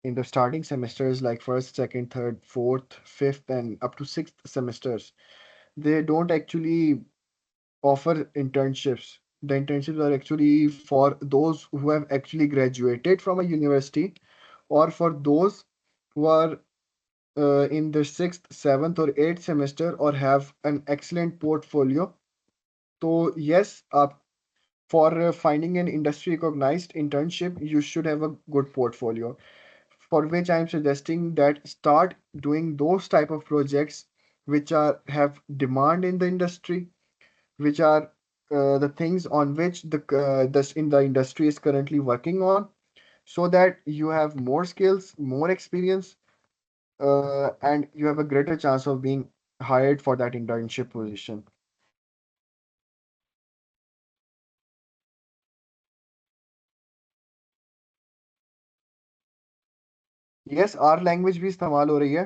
in the starting semesters like first second third fourth fifth and up to sixth semesters, they don't actually offer internships. The internships are actually for those who have actually graduated from a university, or for those who are in the sixth, seventh, or eighth semester or have an excellent portfolio. So, yes, for finding an industry recognized internship, you should have a good portfolio. For which I'm suggesting that start doing those type of projects which are have demand in the industry, which are the things on which this in the industry is currently working on, so that you have more skills, more experience, and you have a greater chance of being hired for that internship position. Yes, R language भी इस्तेमाल हो रही है।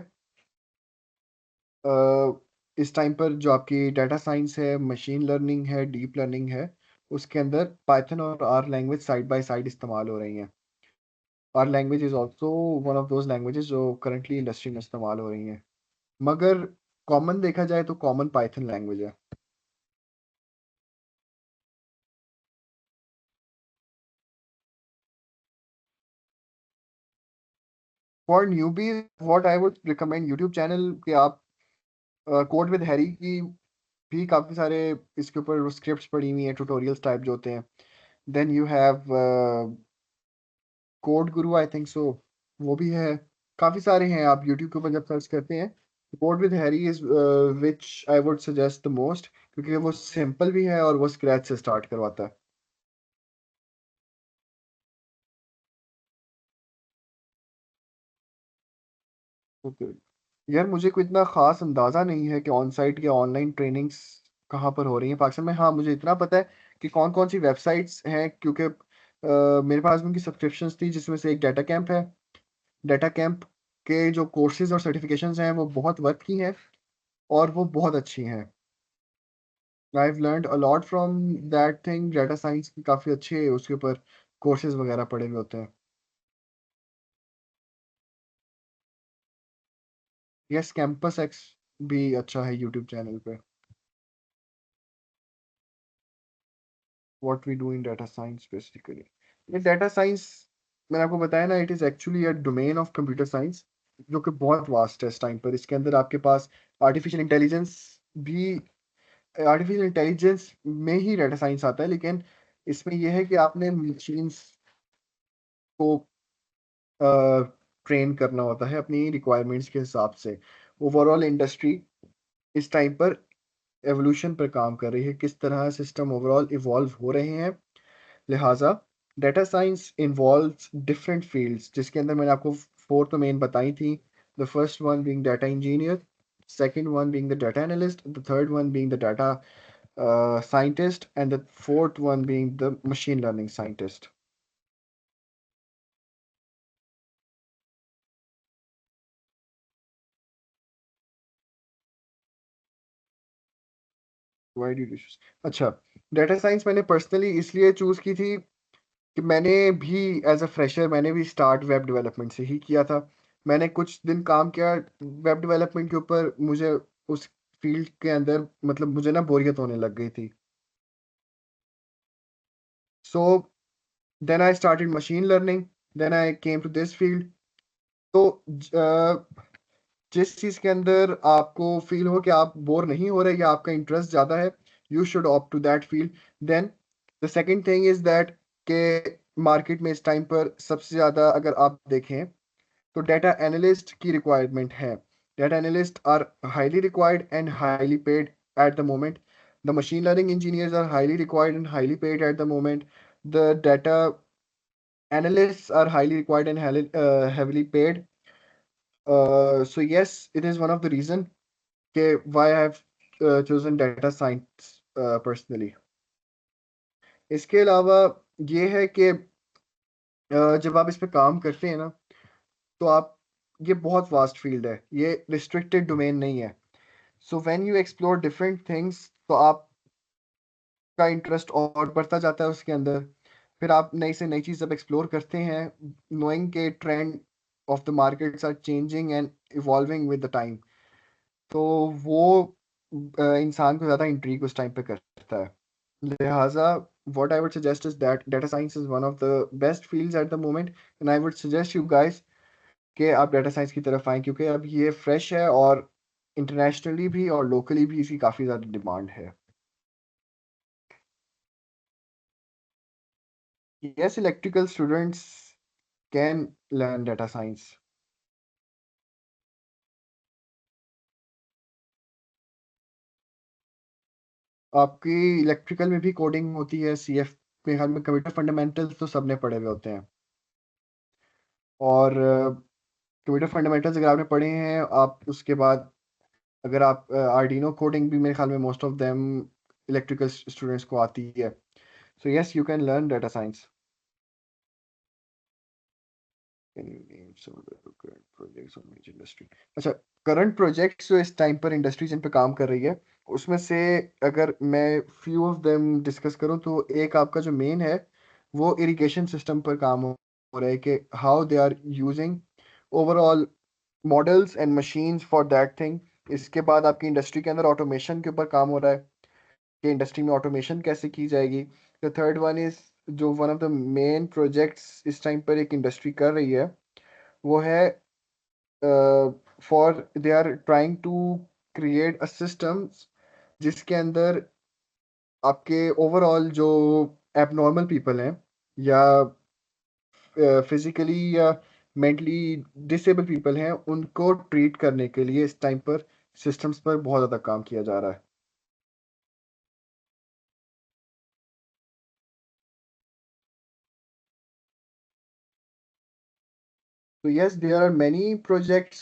इस time पर जो आपकी data science है, मशीन लर्निंग है, डीप लर्निंग है, उसके अंदर पाइथन और R language side by side इस्तेमाल हो रही हैं। R language is also one of those languages जो करंटली इंडस्ट्री में इस्तेमाल हो रही हैं, मगर कॉमन देखा जाए तो कॉमन पाइथन लैंग्वेज है। For newbie what I would recommend YouTube channel कि आप कोड विद हैरी की भी काफ़ी सारे इसके ऊपर स्क्रिप्ट्स पड़ी हुई हैं, ट्यूटोरियल्स टाइप जो होते हैं। Then you have code Guru, I think so, वो भी है। काफ़ी सारे हैं, आप यूट्यूब के ऊपर जब सर्च करते हैं code with Harry is which I would suggest the most, क्योंकि वो सिंपल भी है और वो स्क्रैच से स्टार्ट करवाता है। ओके, यार मुझे कोई इतना खास अंदाज़ा नहीं है कि ऑन साइट या ऑनलाइन ट्रेनिंग्स कहाँ पर हो रही हैं पाकिस्तान में। हाँ, मुझे इतना पता है कि कौन कौन सी वेबसाइट्स हैं, क्योंकि मेरे पास भी उनकी सब्सक्रिप्शंस थी, जिसमें से एक डाटा कैंप है। डाटा कैंप के जो कोर्सेज और सर्टिफिकेशंस हैं वो बहुत वर्थ की हैं और वो बहुत अच्छी हैं। I have learned a lot from that thing. Data science की काफ़ी अच्छे उसके ऊपर कोर्सेज वगैरह पड़े हुए होते हैं। यस, कैंपस एक्स भी अच्छा है यूट्यूब चैनल पे। What we do in data science basically, ये डाटा साइंस मैंने आपको बताया ना, it is actually a domain of computer science जो कि बहुत वास्ट है इस टाइम पर। इसके अंदर आपके पास आर्टिफिशियल इंटेलिजेंस भी, आर्टिफिशियल इंटेलिजेंस में ही डाटा साइंस आता है, लेकिन इसमें यह है कि आपने मशीन्स को ट्रेन करना होता है अपनी रिक्वायरमेंट्स के हिसाब से। ओवरऑल इंडस्ट्री इस टाइम पर एवोल्यूशन पर काम कर रही है, किस तरह सिस्टम ओवरऑल इवॉल्व हो रहे हैं। लिहाजा data science involves different fields, जिसके अंदर मैंने आपको फोर तो मेन बताई थी। The first one being data engineer, second one being the data analyst, the third one being the data scientist, and the fourth one being the machine learning scientist. Why did you choose? अच्छा, data science मैंने personally इसलिए choose की थी कि मैंने भी as a fresher मैंने भी स्टार्ट वेब डेवलपमेंट से ही किया था। मैंने कुछ दिन काम किया वेब डेवलपमेंट के ऊपर, मुझे उस फील्ड के अंदर मतलब मुझे ना बोरियत होने लग गई थी। So then I started machine learning, then I came to this field. तो जिस चीज के अंदर आपको फील हो कि आप बोर नहीं हो रहे या आपका इंटरेस्ट ज्यादा है, you should opt to that field. Then the second thing is that के मार्केट में इस टाइम पर सबसे ज्यादा अगर आप देखें तो डेटा एनालिस्ट की रिक्वायरमेंट है। Data analyst are highly required and highly paid at the moment. The machine learning engineers are highly required and highly paid at the moment. The data analysts are highly required and heavily paid. So yes, it is one of the reason why I have chosen data science personally. इसके अलावा ये है कि जब आप इस पे काम करते हैं ना, तो आप ये बहुत वास्ट फील्ड है, ये रिस्ट्रिक्टेड डोमेन नहीं है। So when you explore different things तो आपका इंटरेस्ट और बढ़ता जाता है उसके अंदर। फिर आप नई से नई चीज़ जब एक्सप्लोर करते हैं, नोइंग के trend of the markets are changing and evolving with the time, तो वो इंसान को ज़्यादा इंट्रीग उस टाइम पे करता है। लिहाजा what I would suggest is that data science is one of the best fields at the moment, and I would suggest you guys कि आप डेटा साइंस की तरफ आएं, क्योंकि अब ये फ्रेश है और इंटरनेशनली भी और लोकली भी इसकी काफ़ी ज़्यादा डिमांड है। Yes, electrical students can learn data science. आपकी इलेक्ट्रिकल में भी कोडिंग होती है, सीएफ में ख्याल में कंप्यूटर फंडामेंटल्स तो सबने पढ़े हुए होते हैं। और कंप्यूटर फंडामेंटल्स अगर आपने पढ़े हैं, आप उसके बाद अगर आप आर्डिनो कोडिंग भी मेरे ख्याल में most of them electrical students को आती है। So yes, you can learn data science. Can you name some of the current projects on which industry? अच्छा, करंट प्रोजेक्ट्स जो इस टाइम पर इंडस्ट्री जिन पे काम कर रही है, उसमें से अगर मैं फ्यू ऑफ देम डिस्कस करूं तो एक आपका जो मेन है वो इरिगेशन सिस्टम पर काम हो रहा है कि how they are using overall models and machines for that thing. इसके बाद आपकी इंडस्ट्री के अंदर ऑटोमेशन के ऊपर काम हो रहा है कि इंडस्ट्री में ऑटोमेशन कैसे की जाएगी। द थर्ड वन इज जो one of the main projects इस टाइम पर एक इंडस्ट्री कर रही है, वो है for they are trying to create a system जिसके अंदर आपके ओवरऑल जो एबनॉर्मल पीपल हैं या फिजिकली या मेंटली डिसेबल पीपल हैं, उनको ट्रीट करने के लिए इस टाइम पर सिस्टम्स पर बहुत ज़्यादा काम किया जा रहा है। तो yes, there are many projects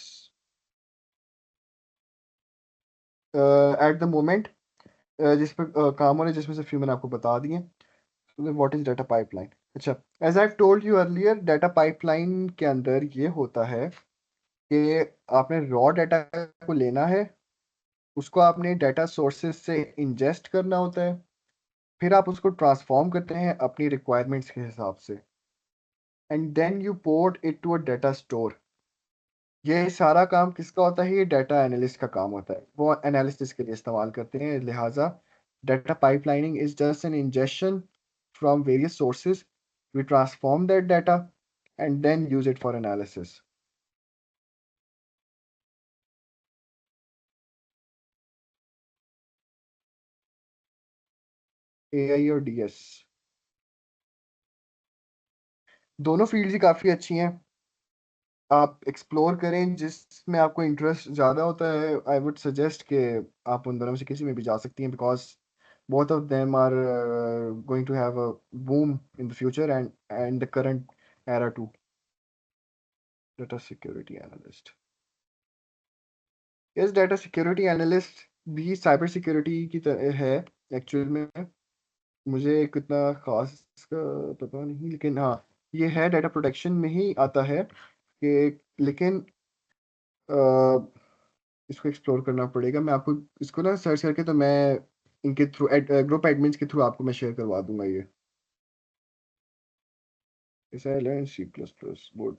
at the moment जिस पर काम हो रहे हैं, जिसमें से फ्यू मैंने आपको बता दिए। What is data pipeline? अच्छा, as I told you earlier, data pipeline के अंदर ये होता है कि आपने रॉ डाटा को लेना है, उसको आपने डाटा सोर्सेज से इंजेस्ट करना होता है, फिर आप उसको ट्रांसफॉर्म करते हैं अपनी रिक्वायरमेंट्स के हिसाब से, and then you port it to a data store. ये सारा काम किसका होता है? ये डाटा एनालिस्ट का काम होता है, वो एनालिस्ट इसके लिए इस्तेमाल करते हैं। लिहाजा data pipelining is just an injection from various sources, we transform that data and then use it for analysis. AI और डीएस? दोनों फील्ड्स ही काफ़ी अच्छी हैं। आप एक्सप्लोर करें जिसमें आपको इंटरेस्ट ज़्यादा होता है। आई वुड सजेस्ट कि आप उन दोनों में से किसी में भी जा सकती हैं, because both of them are going to have a boom in the future and the current era too. Data security analyst. Yes, data security analyst भी साइबर सिक्योरिटी की तरह है एक्चुअल में। मुझे कितना खास इसका पता नहीं, लेकिन हाँ, ये है डाटा प्रोटेक्शन में ही आता है कि, लेकिन इसको एक्सप्लोर करना पड़ेगा। मैं आपको इसको ना सर्च करके, तो मैं इनके थ्रू ग्रुप एडमिन्स के थ्रू आपको मैं शेयर करवा दूंगा ये। ऐसा है C plus plus board.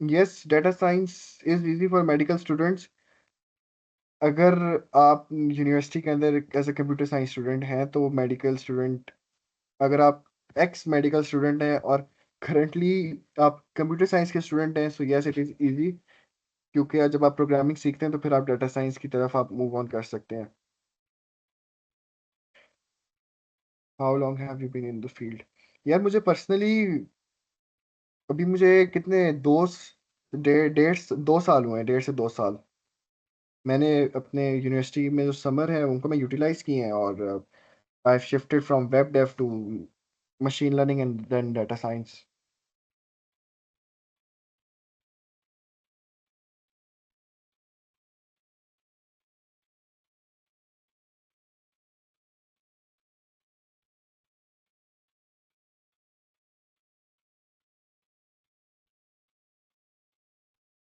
Yes, data science is easy for medical students. अगर आप यूनिवर्सिटी के अंदर as a computer science student हैं, तो मेडिकल स्टूडेंट, अगर आप एक्स मेडिकल स्टूडेंट हैं और करंटली आप कंप्यूटर साइंस के स्टूडेंट हैं, so yes it is easy. क्योंकि जब आप प्रोग्रामिंग सीखते हैं तो फिर आप डाटा साइंस की तरफ आप मूव ऑन कर सकते हैं। How long have you been in the field? यार मुझे पर्सनली अभी मुझे कितने डेढ़ 2 साल हुए हैं, 1.5 से 2 साल। मैंने अपने यूनिवर्सिटी में जो समर है उनको मैं यूटिलाइज किए हैं, और I shifted from web dev to machine learning and then data science.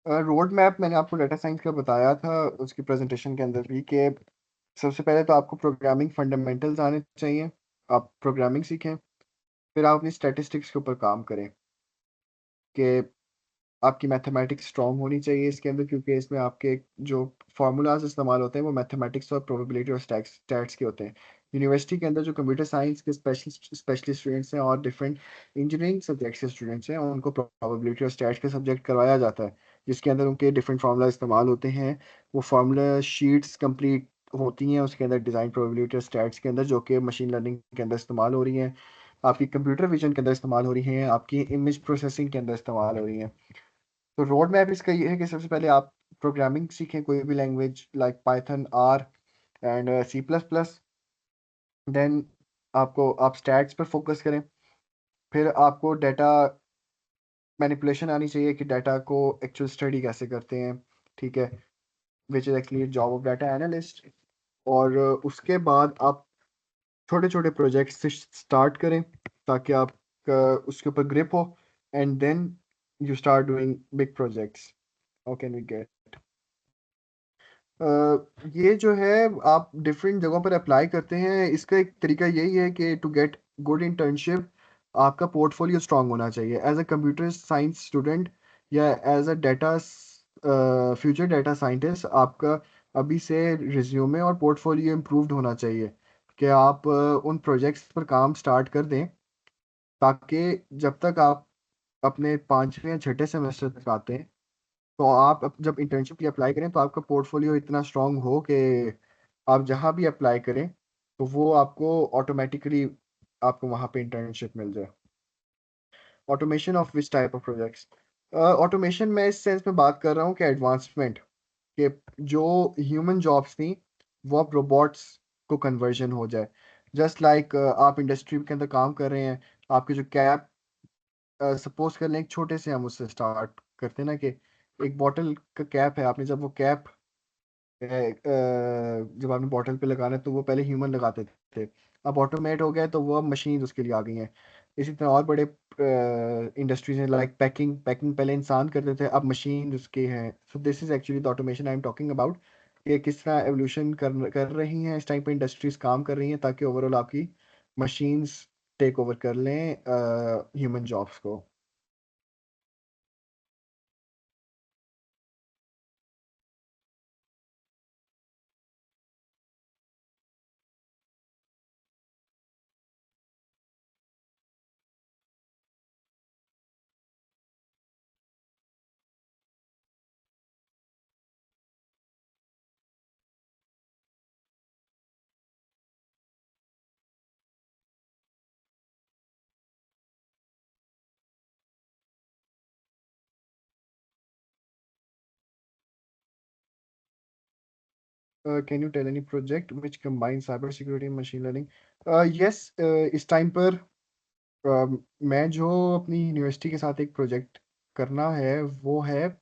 Road map मैंने आपको डाटा साइंस का बताया था उसकी प्रेजेंटेशन के अंदर भी, कि सबसे पहले तो आपको प्रोग्रामिंग फंडामेंटल्स आने चाहिए। आप प्रोग्रामिंग सीखें, फिर आप अपनी स्टैटिस्टिक्स के ऊपर काम करें, कि आपकी मैथमेटिक्स स्ट्रांग होनी चाहिए इसके अंदर, क्योंकि इसमें आपके जो फार्मूलाज इस्तेमाल होते हैं वो मैथमेटिक्स और प्रोबेबिलिटी और स्टैट्स के होते हैं। यूनिवर्सिटी के अंदर जो कंप्यूटर साइंस के स्पेशलिस्ट स्टूडेंट्स हैं और डिफरेंट इंजीनियरिंग सब्जेक्ट्स के स्टूडेंट्स हैं, उनको प्रोबेबिलिटी और स्टैट्स के सब्जेक्ट करवाया जाता है, जिसके अंदर उनके डिफरेंट फार्मूला इस्तेमाल होते हैं। वो फार्मूला शीट्स कंप्लीट होती हैं उसके अंदर, डिज़ाइन प्रोबेबिलिटी और स्टैट्स के अंदर, जो कि मशीन लर्निंग के अंदर इस्तेमाल हो रही हैं, आपकी कंप्यूटर विजन के अंदर इस्तेमाल हो रही हैं, आपकी इमेज प्रोसेसिंग के अंदर इस्तेमाल हो रही हैं। तो रोड मैप इसका ये है कि सबसे पहले आप प्रोग्रामिंग सीखें, कोई भी language like Python, R and C plus plus. Then आप स्टैट्स पर फोकस करें। फिर आपको डाटा मैनिपुलेशन आनी चाहिए, कि डाटा को एक्चुअल स्टडी कैसे करते हैं, ठीक है, which is actually job of data analyst. और उसके बाद आप छोटे छोटे प्रोजेक्ट से स्टार्ट करें, ताकि आप उसके ऊपर ग्रिप हो, and then you start doing big projects. How can we get? Uh, ये जो है, आप डिफरेंट जगहों पर अप्लाई करते हैं, इसका एक तरीका यही है कि टू गेट गुड इंटर्नशिप आपका पोर्टफोलियो स्ट्रांग होना चाहिए। As a computer science student या as a data future data scientist, आपका अभी से रिज्यूमे और पोर्टफोलियो इम्प्रूव्ड होना चाहिए, कि आप उन प्रोजेक्ट्स पर काम स्टार्ट कर दें, ताकि जब तक आप अपने 5वें या छठे सेमेस्टर तक आते हैं, तो आप जब इंटर्नशिप की अप्लाई करें तो आपका पोर्टफोलियो इतना स्ट्रांग हो कि आप जहाँ भी अप्लाई करें तो वो आपको ऑटोमेटिकली आपको वहाँ पे इंटर्नशिप मिल जाए। Automation of which type of projects? Automation मैं इस सेंस में बात कर रहा हूँ कि एडवांसमेंट, कि जो ह्यूमन जॉब्स थी वो अब रोबोट्स को कन्वर्जन हो जाए। जस्ट लाइक आप इंडस्ट्री के अंदर काम कर रहे हैं, आपके जो कैप, सपोज कर लें एक छोटे से हम उससे स्टार्ट करते हैं ना, कि एक बॉटल का कैप है, आपने जब वो कैप जब आपने बॉटल पे लगाना है तो वो पहले ह्यूमन लगाते थे, अब ऑटोमेट हो गया तो वो अब मशीन उसके लिए आ गई हैं। इसी तरह और बड़े इंडस्ट्रीज हैं, लाइक पैकिंग पैकिंग पहले इंसान करते थे, अब मशीन उसके हैं। So this is actually the automation I am talking about, कि किस तरह एवोल्यूशन कर रही हैं इस टाइम पे, इंडस्ट्रीज काम कर रही हैं, ताकि ओवरऑल आपकी मशीन्स टेक ओवर कर लें ह्यूमन जॉब्स को। Can you tell any project which combine cyber security machine learning? Yes, इस टाइम पर मैं जो अपनी यूनिवर्सिटी के साथ एक प्रोजेक्ट करना है वो है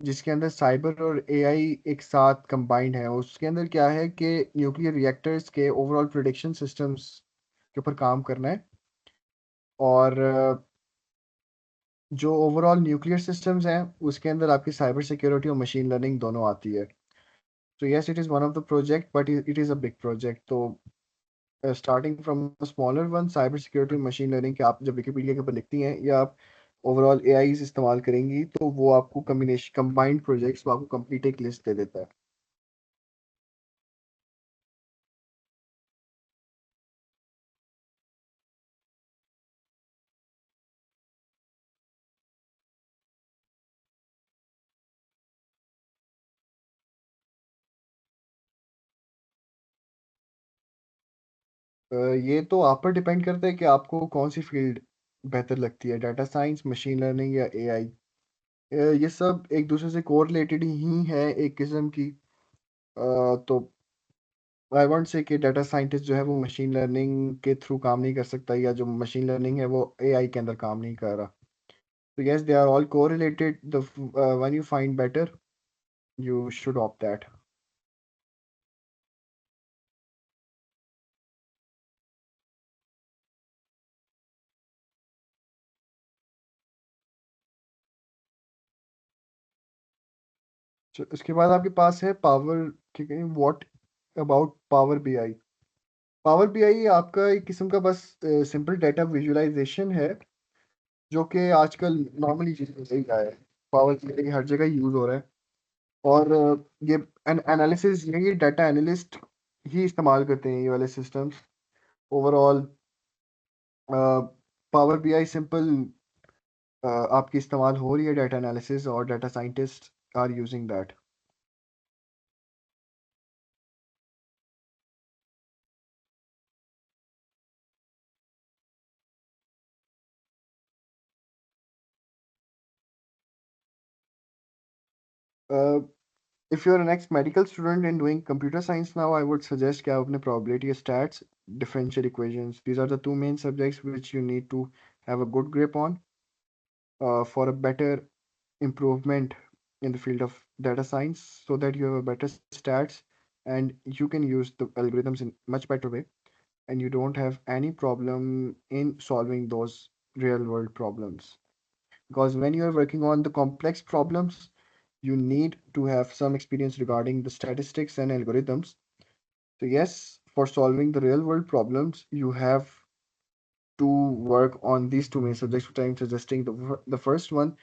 जिसके अंदर साइबर और एआई एक साथ कंबाइंड है। उसके अंदर क्या है कि न्यूक्लियर रिएक्टर्स के ओवरऑल प्रिडिक्शन सिस्टम्स के ऊपर काम करना है। और जो ओवरऑल न्यूक्लियर सिस्टम्स हैं उसके अंदर आपकी साइबर सिक्योरिटी और मशीन लर्निंग दोनों आती है। तो yes, it is one of the project but it is a big project. तो starting from smaller one, cyber security machine learning के आप जब विकिपीडिया के ऊपर लिखती हैं या आप ओवरऑल एआई इस्तेमाल करेंगी तो वो आपको कम्बिनेशन कंबाइंड प्रोजेक्ट्स, वो आपको कंप्लीट एक लिस्ट दे देता है। ये तो आप पर डिपेंड करता है कि आपको कौन सी फील्ड बेहतर लगती है, डाटा साइंस, मशीन लर्निंग या एआई। ये सब एक दूसरे से कोरिलेटेड ही है एक किस्म की। तो आई वांट से कि डाटा साइंटिस्ट जो है वो मशीन लर्निंग के थ्रू काम नहीं कर सकता, या जो मशीन लर्निंग है वो एआई के अंदर काम नहीं कर रहा। तो yes, they are all correlated. The when you find better you should opt that. इसके बाद आपके पास है पावर। ठीक है, what about power BI? Power BI आपका एक किस्म का बस सिंपल डाटा विजुअलाइजेशन है जो कि आजकल नॉर्मली यूज हो रहा है। पावर बीआई हर जगह यूज हो रहा है। और ये एनालिसिस, ये डाटा एनालिस्ट ही इस्तेमाल करते हैं ये वाले systems. Overall power BI simple आपकी इस्तेमाल हो रही है डाटा एनालिसिस, और data scientist are using that. If you're an ex-medical student and doing computer science now, I would suggest कि आप अपने probability stats, differential equations. These are the two main subjects which you need to have a good grip on for a better improvement in the field of data science, so that you have a better stats and you can use the algorithms in much better way, and you don't have any problem in solving those real world problems. Because when you are working on the complex problems, you need to have some experience regarding the statistics and algorithms. So yes, for solving the real world problems, you have to work on these two main subjects, which I'm suggesting. The first one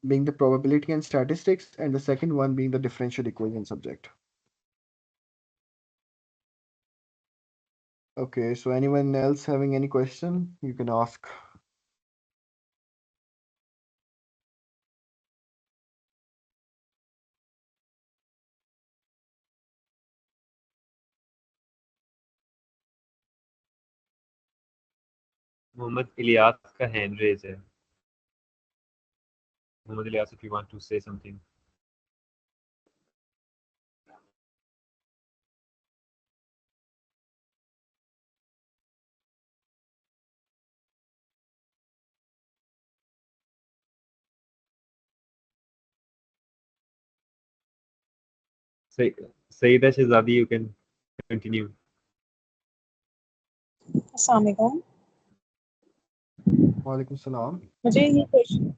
being the probability and statistics, and the second one being the differential equation subject. Okay, so anyone else having any question, you can ask. Mohammad Ilyas का hand raise है. Mohammad Ilyas, if you want to say something. Say, Saida Shehzadi, you can continue. अस्सलाम वालेकुम। वालेकुम सलाम। मुझे ये question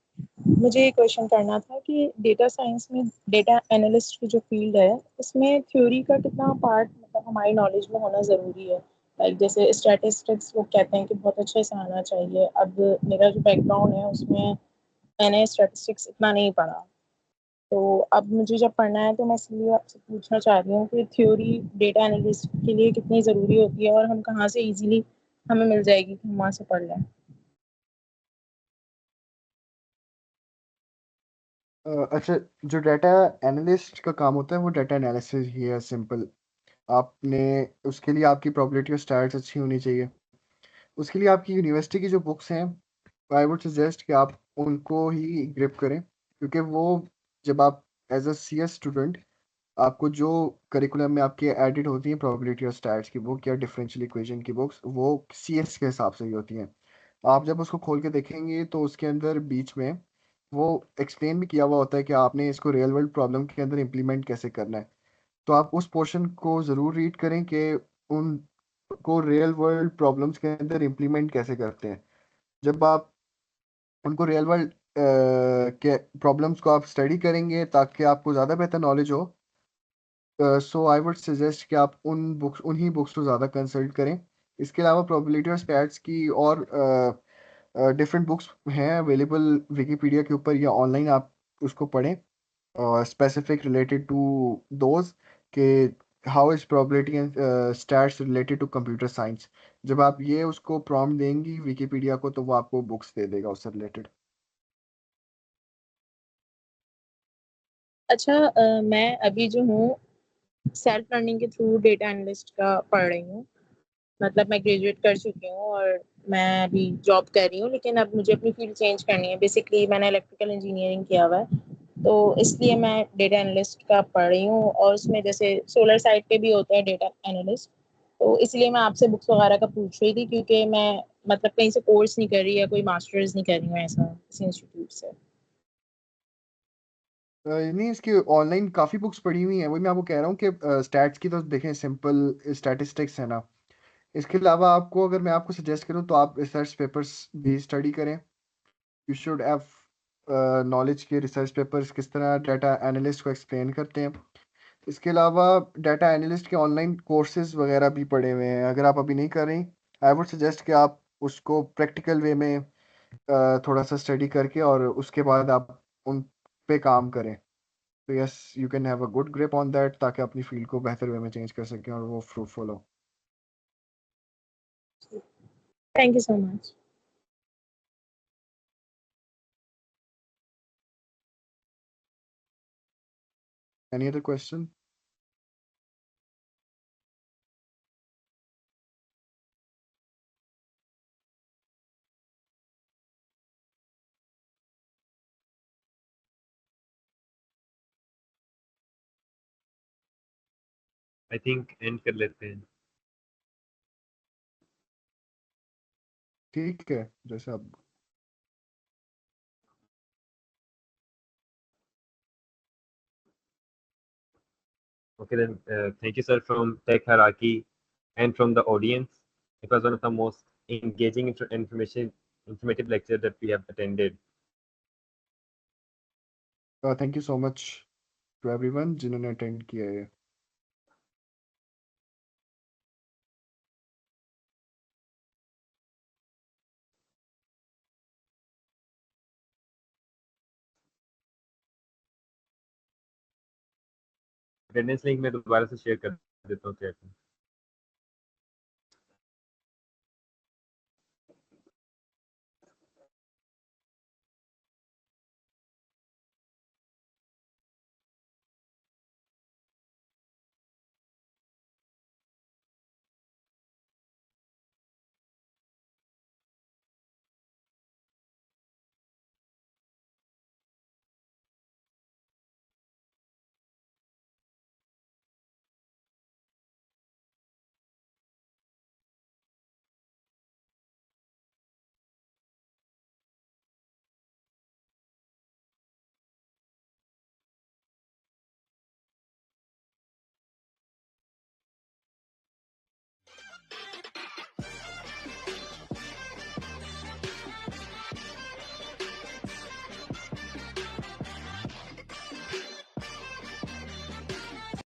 मुझे ये क्वेश्चन करना था कि डेटा साइंस में डेटा एनालिस्ट की जो फील्ड है इसमें थ्योरी का कितना पार्ट मतलब हमारी नॉलेज में होना ज़रूरी है। लाइक जैसे स्टैटिस्टिक्स वो कहते हैं कि बहुत अच्छे से आना चाहिए। अब मेरा जो बैकग्राउंड है उसमें मैंने स्टैटिस्टिक्स इतना नहीं पढ़ा, तो अब मुझे जब पढ़ना है तो मैं इसलिए आपसे पूछना चाह रही हूँ कि थ्योरी डेटा एनालिस्ट के लिए कितनी ज़रूरी होती है और हम कहाँ से ईजिली हमें मिल जाएगी कि हम वहाँ से पढ़ लें। अच्छा, जो डाटा एनालिस्ट का काम होता है वो डाटा एनालिसिस ही है, सिंपल। आपने उसके लिए आपकी प्रोबेबिलिटी और स्टैट्स अच्छी होनी चाहिए। उसके लिए आपकी यूनिवर्सिटी की जो बुक्स हैं, आई वुड सजेस्ट कि आप उनको ही ग्रिप करें, क्योंकि वो जब आप एज अ CS स्टूडेंट आपको जो करिकुलम में आपके एडिट होती हैं प्रोबेबिलिटी और स्टैट्स की बुक या डिफरेंशियल इक्वेशन की बुक्स, वो सीएस के हिसाब से ही होती हैं। आप जब उसको खोल के देखेंगे तो उसके अंदर बीच में वो एक्सप्लेन भी किया हुआ होता है कि आपने इसको रियल वर्ल्ड प्रॉब्लम के अंदर इम्प्लीमेंट कैसे करना है। तो आप उस पोर्शन को ज़रूर रीड करें कि उन को रियल वर्ल्ड प्रॉब्लम्स के अंदर इम्प्लीमेंट कैसे करते हैं। जब आप उनको रियल वर्ल्ड के प्रॉब्लम्स को आप स्टडी करेंगे ताकि आपको ज़्यादा बेहतर नॉलेज हो, सो आई वुड सजेस्ट कि आप उन्हीं बुक्स को ज़्यादा कंसल्ट करें। इसके अलावा प्रोबेबिलिटी और स्टैट्स की और डिफरेंट बुक्स हैं अवेलेबल विकिपीडिया के ऊपर या ऑनलाइन, आप उसको पढ़ें specific related to those कि how is probability and stats related to computer science। जब आप ये उसको prompt देंगी विकिपीडिया को तो वो आपको बुक्स दे देगा उससे रिलेटेड। अच्छा, मैं अभी जो हूँ सेल्फ लर्निंग के थ्रू डेटा एनालिस्ट का पढ़ रही हूँ। मतलब मैं ग्रेजुएट कर चुकी हूँ और मैं अभी जॉब कर रही हूँ, लेकिन अब मुझे अपनी फील्ड चेंज करनी है। बेसिकली मैंने इलेक्ट्रिकल इंजीनियरिंग किया हुआ है, तो इसलिए मैं डेटा एनालिस्ट का पढ़ रही हूँ। और उसमें जैसे सोलर साइड पे भी होता है डेटा एनालिस्ट, तो इसलिए मैं आपसे बुक्स वगैरह का पूछ रही थी, क्योंकि मैं मतलब कहीं से कोर्स नहीं कर रही या कोई मास्टर्स नहीं कर रही हूँ ऐसा किसी इंस्टीट्यूट से। नहीं, इसकी ऑनलाइन काफ़ी बुक्स पढ़ी हुई हैं, वही मैं आपको कह रहा हूँ कि स्टैट्स की तो देखें, सिंपल स्टैटिस्टिक्स है ना। इसके अलावा आपको, अगर मैं आपको सजेस्ट करूँ तो आप रिसर्च पेपर्स भी स्टडी करें। यू शुड हैव नॉलेज के रिसर्च पेपर्स किस तरह डाटा एनालिस्ट को एक्सप्लेन करते हैं। इसके अलावा डाटा एनालिस्ट के ऑनलाइन कोर्सेज वगैरह भी पड़े हुए हैं, अगर आप अभी नहीं कर रही, आई वुड सजेस्ट कि आप उसको प्रैक्टिकल वे में थोड़ा सा स्टडी करके और उसके बाद आप उन पे काम करें। तो yes, you can have a good grip on that ताकि अपनी फील्ड को बेहतर वे में चेंज कर सकें और वो फ्रूटफुल हो। Thank you so much. Any other question? I think and कर लेते हैं। ठीक है, जैसे आप। Okay, then thank you, sir, from Tech Hierarchy and from the audience. It was one of the most engaging informative lecture that we have attended. Thank you so much to everyone जिन्होंने attend किया है। Attendance link मैं दोबारा से share कर देता हूँ chat में।